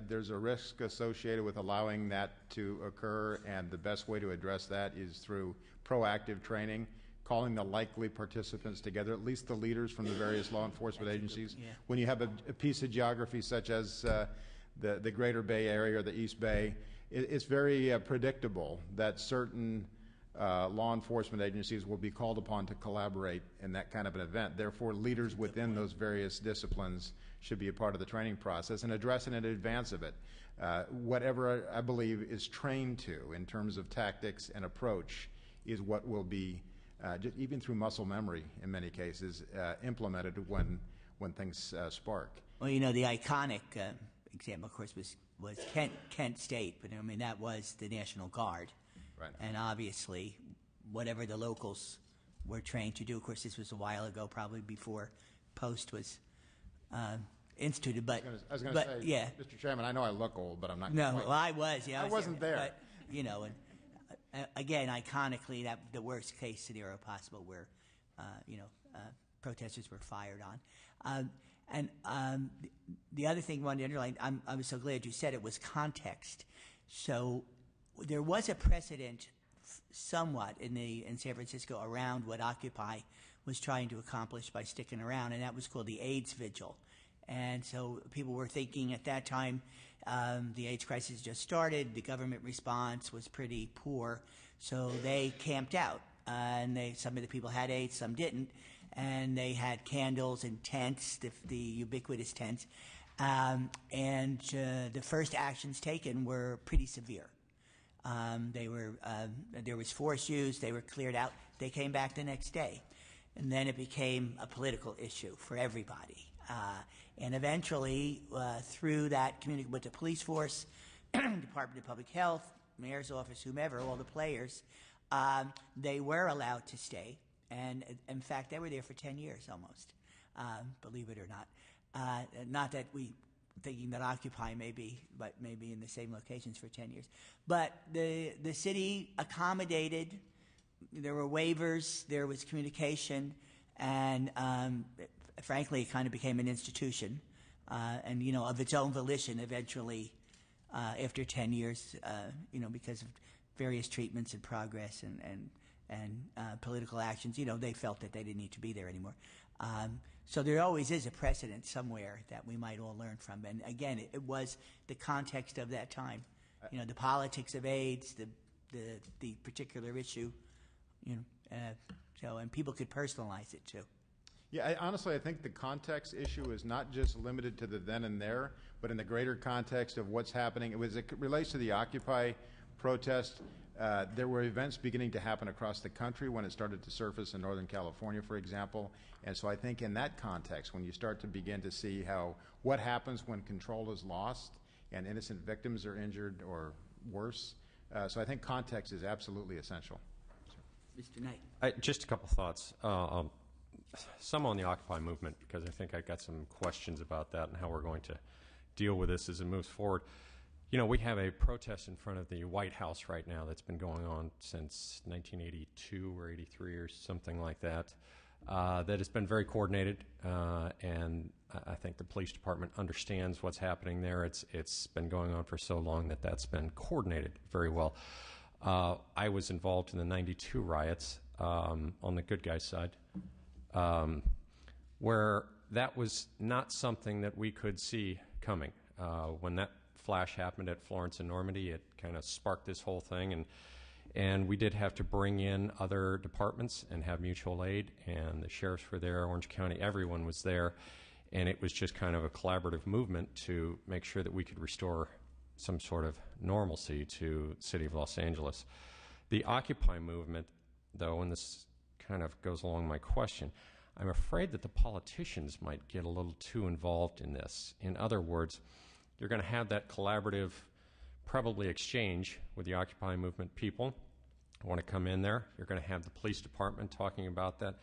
there's a risk associated with allowing that to occur, and the best way to address that is through proactive training, calling the likely participants together, at least the leaders from the various law enforcement agencies. Yeah. When you have a piece of geography such as the Greater Bay Area or the East Bay, it's very predictable that certain law enforcement agencies will be called upon to collaborate in that kind of an event. Therefore, leaders within those various disciplines should be a part of the training process and address it in advance of it. Whatever I believe is trained to in terms of tactics and approach is what will be, just even through muscle memory in many cases, implemented when things spark. Well, the iconic example, of course, was Kent State, but I mean that was the National Guard. Right. And obviously, whatever the locals were trained to do, of course, this was a while ago, probably before Post was instituted. But I was going to say, yeah. Mr. Chairman, I know I look old, but I'm not. No, well, I was. Yeah, I wasn't there. But, and again, iconically, that the worst case scenario possible, where protesters were fired on. And the other thing I wanted to underline, I was so glad you said it, was context. So there was a precedent somewhat in San Francisco around what Occupy was trying to accomplish by sticking around, and that was called the AIDS Vigil. And so people were thinking at that time, the AIDS crisis just started, the government response was pretty poor, so they camped out. And some of the people had AIDS, some didn't, and they had candles and tents, the ubiquitous tents. And the first actions taken were pretty severe. There was force used, they were cleared out, they came back the next day. And then it became a political issue for everybody. And eventually, through that community with the police force, Department of Public Health, Mayor's Office, whomever, all the players, they were allowed to stay. And in fact, they were there for 10 years almost, believe it or not. Not that thinking that Occupy may be in the same locations for 10 years. But the city accommodated, there were waivers, there was communication, and frankly, it kind of became an institution, and of its own volition eventually, after 10 years, because of various treatments and progress and political actions, they felt that they didn't need to be there anymore. So there always is a precedent somewhere that we might all learn from. And again, it was the context of that time, the politics of AIDS, the particular issue, and people could personalize it too. Yeah, honestly, I think the context issue is not just limited to the then and there, but in the greater context of what's happening. It relates to the Occupy protest. There were events beginning to happen across the country when it started to surface in Northern California, for example. And so I think in that context, when you start to begin to see what happens when control is lost and innocent victims are injured or worse, so I think context is absolutely essential. Mr. Knight. Just a couple thoughts. some on the Occupy movement, because I think I got some questions about that and how we're going to deal with this as it moves forward. You know, we have a protest in front of the White House right now that's been going on since 1982 or 83 or something like that. That has been very coordinated, and I think the police department understands what's happening there. It's been going on for so long that that's been coordinated very well. I was involved in the 92 riots on the good guys' side, where that was not something that we could see coming. When that flash happened at Florence and Normandy, it kind of sparked this whole thing, and we did have to bring in other departments and have mutual aid, and the sheriffs were there, Orange County, everyone was there, and it was just kind of a collaborative movement to make sure that we could restore some sort of normalcy to the city of Los Angeles. The Occupy movement, though, and this kind of goes along my question, I'm afraid that the politicians might get a little too involved in this. In other words, you're going to have that collaborative, probably exchange with the Occupy movement people who want to come in there. You're going to have the police department talking about that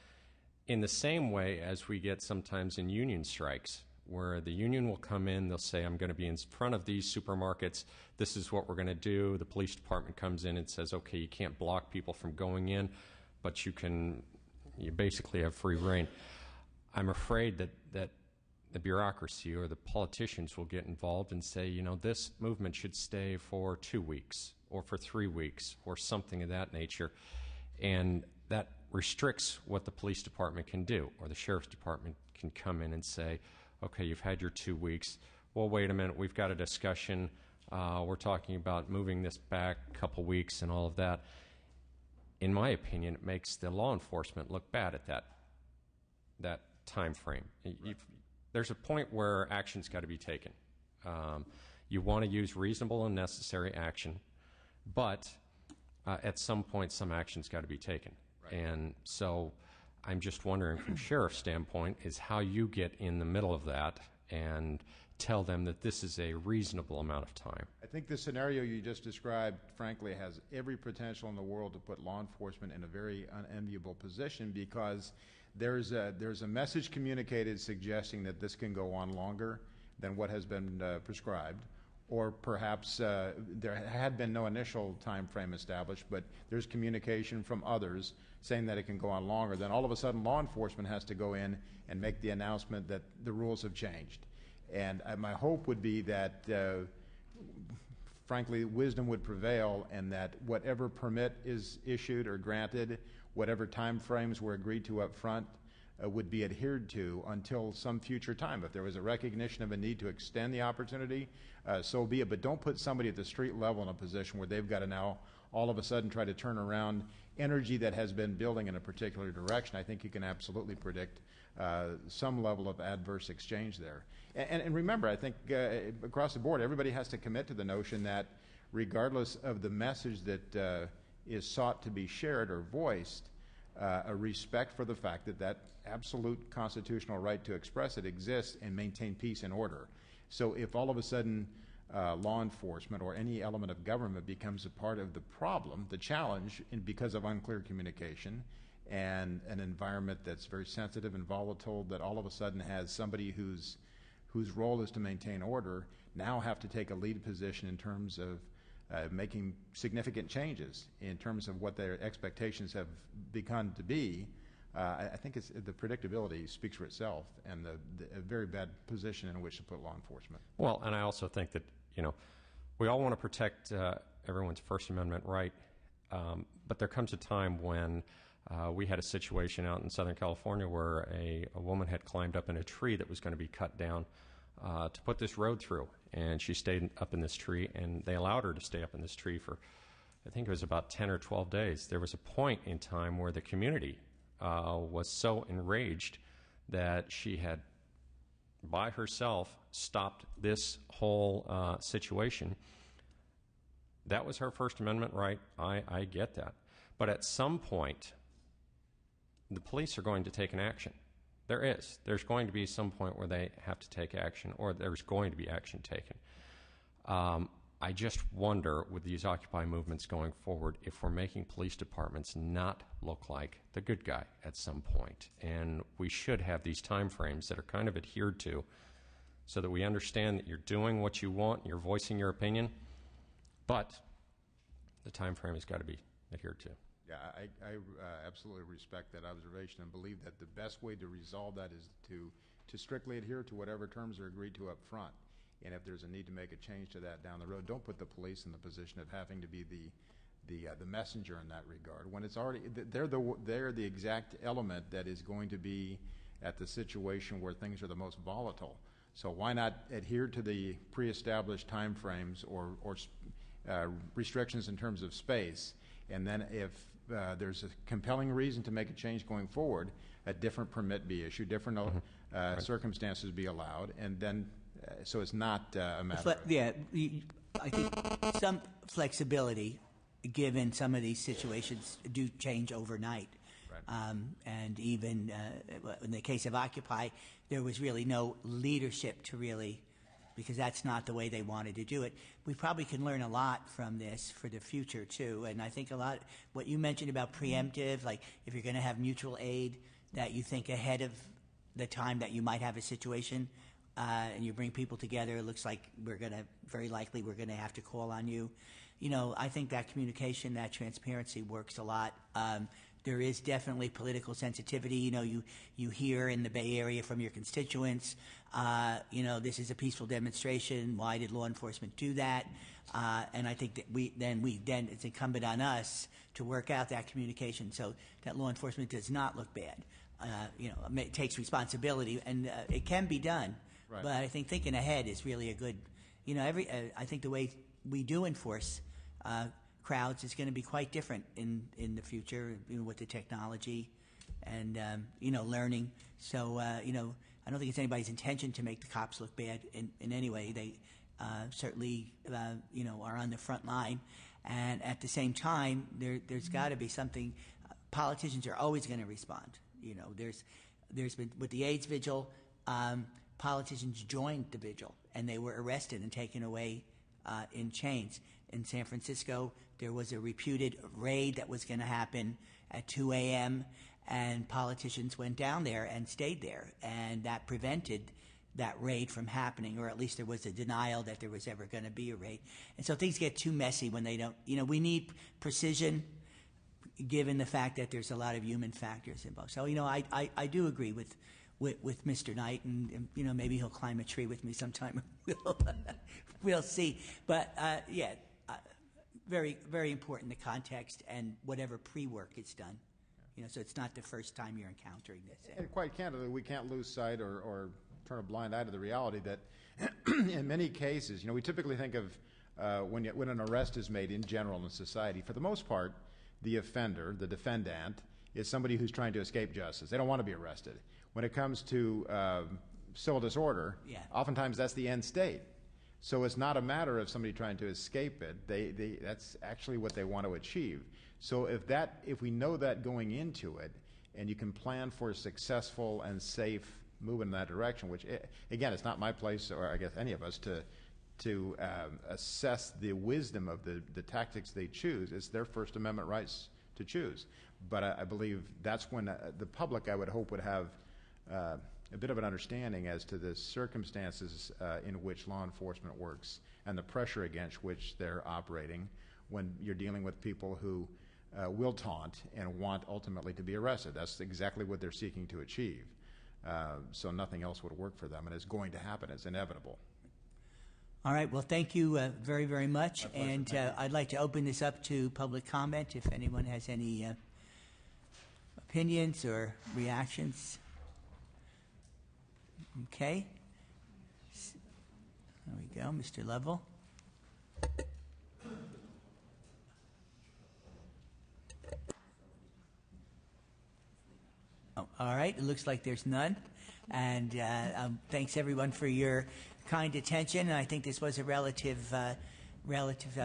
in the same way as we get sometimes in union strikes, where the union will come in, they'll say, I'm going to be in front of these supermarkets, this is what we're going to do. The police department comes in and says, okay, you can't block people from going in, but you basically have free reign. I'm afraid that the bureaucracy or the politicians will get involved and say, you know, this movement should stay for 2 weeks or for 3 weeks or something of that nature. And that restricts what the police department can do, or the sheriff's department can come in and say, okay, you've had your 2 weeks. Well, wait a minute, we've got a discussion. We're talking about moving this back a couple weeks and all of that. In my opinion, it makes the law enforcement look bad at that time frame. There's a point where action's got to be taken. You want to use reasonable and necessary action, but at some point, some action's got to be taken. Right. And so I'm just wondering, from sheriff's standpoint, is how you get in the middle of that and tell them that this is a reasonable amount of time. I think the scenario you just described, frankly, has every potential in the world to put law enforcement in a very unenviable position, because there's a message communicated suggesting that this can go on longer than what has been prescribed, or perhaps there had been no initial time frame established, but there's communication from others saying that it can go on longer. Then all of a sudden law enforcement has to go in and make the announcement that the rules have changed. And my hope would be that, frankly, wisdom would prevail, and that whatever permit is issued or granted, whatever time frames were agreed to up front, would be adhered to until some future time. If there was a recognition of a need to extend the opportunity, so be it. But don't put somebody at the street level in a position where they've got to now all of a sudden try to turn around energy that has been building in a particular direction. I think you can absolutely predict some level of adverse exchange there. And remember, I think across the board, everybody has to commit to the notion that regardless of the message that is sought to be shared or voiced, a respect for the fact that that absolute constitutional right to express it exists and maintain peace and order. So if all of a sudden law enforcement or any element of government becomes a part of the problem, the challenge, because of unclear communication and an environment that's very sensitive and volatile, that all of a sudden has somebody whose role is to maintain order now have to take a lead position in terms of making significant changes in terms of what their expectations have begun to be, I think the predictability speaks for itself, and a very bad position in which to put law enforcement. Well, and I also think that, you know, we all want to protect everyone's First Amendment right, but there comes a time when we had a situation out in Southern California where a woman had climbed up in a tree that was going to be cut down to put this road through, and she stayed up in this tree, and they allowed her to stay up in this tree for, I think it was about 10 or 12 days. There was a point in time where the community was so enraged that she had, by herself, stopped this whole situation. That was her First Amendment right. I get that. But at some point, the police are going to take an action. There is. There's going to be some point where they have to take action, or there's going to be action taken. I just wonder, with these Occupy movements going forward, if we're making police departments not look like the good guy at some point. And we should have these time frames that are kind of adhered to so that we understand that you're doing what you want, you're voicing your opinion, but the time frame has got to be adhered to. Yeah, I absolutely respect that observation and believe that the best way to resolve that is to strictly adhere to whatever terms are agreed to up front. And if there's a need to make a change to that down the road, don't put the police in the position of having to be the messenger in that regard. When it's already, they're the exact element that is going to be at the situation where things are the most volatile. So why not adhere to the pre-established time frames or restrictions in terms of space, and then if there's a compelling reason to make a change going forward, a different permit be issued, different circumstances be allowed, and then so it's not a matter of... Yeah, I think some flexibility, given some of these situations, do change overnight. Right. And even in the case of Occupy, there was really no leadership to really, because that's not the way they wanted to do it. We probably can learn a lot from this for the future, too. And I think a lot, what you mentioned about preemptive, like if you're going to have mutual aid, that you think ahead of the time that you might have a situation, and you bring people together, it looks like very likely we're going to have to call on you. You know, I think that communication, that transparency works a lot. There is definitely political sensitivity. You know, you hear in the Bay Area from your constituents, you know, this is a peaceful demonstration. Why did law enforcement do that? And I think that then it's incumbent on us to work out that communication so that law enforcement does not look bad. You know, it takes responsibility, and it can be done. Right. But I think thinking ahead is really a good, you know, I think the way we do enforce crowds is going to be quite different in the future, you know, with the technology and, you know, learning. So, you know, I don't think it's anybody's intention to make the cops look bad in any way. They certainly, you know, are on the front line. And at the same time, there's got to be something. Politicians are always going to respond. You know, there's been, with the AIDS vigil, politicians joined the vigil, and they were arrested and taken away in chains. In San Francisco, there was a reputed raid that was going to happen at 2 a.m., and politicians went down there and stayed there, and that prevented that raid from happening, or at least there was a denial that there was ever going to be a raid. And so things get too messy when they don't, you know, we need precision given the fact that there's a lot of human factors involved. So, you know, I do agree with Mr. Knight, and you know, maybe he'll climb a tree with me sometime. We'll see. But yeah, very, very important, the context and whatever pre-work is done. You know, so it's not the first time you're encountering this. And quite candidly, we can't lose sight or turn a blind eye to the reality that in many cases, you know, we typically think of when an arrest is made in general in society, for the most part, the offender, the defendant, is somebody who's trying to escape justice. They don't want to be arrested. When it comes to civil disorder, oftentimes that's the end state. So it's not a matter of somebody trying to escape it. That's actually what they want to achieve. So if we know that going into it, and you can plan for a successful and safe move in that direction, which, again, it's not my place, or I guess any of us, to assess the wisdom of the tactics they choose. It's their First Amendment rights to choose. But I believe that's when the public, I would hope, would have a bit of an understanding as to the circumstances in which law enforcement works and the pressure against which they're operating when you're dealing with people who will taunt and want ultimately to be arrested. That's exactly what they're seeking to achieve. So nothing else would work for them, and it's going to happen. It's inevitable. All right. Well, thank you very, very much. And I'd like to open this up to public comment if anyone has any opinions or reactions. Okay. There we go, Mr. Lovell. Oh, all right. It looks like there's none. And thanks, everyone, for your kind attention. And I think this was a relevant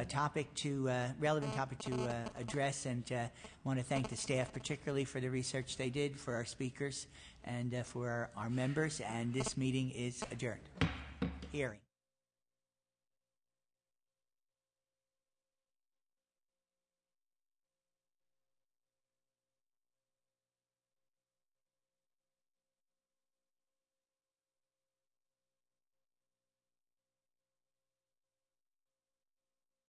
topic to address, and want to thank the staff particularly for the research they did, for our speakers, and for our members. And this meeting is adjourned. Hearing.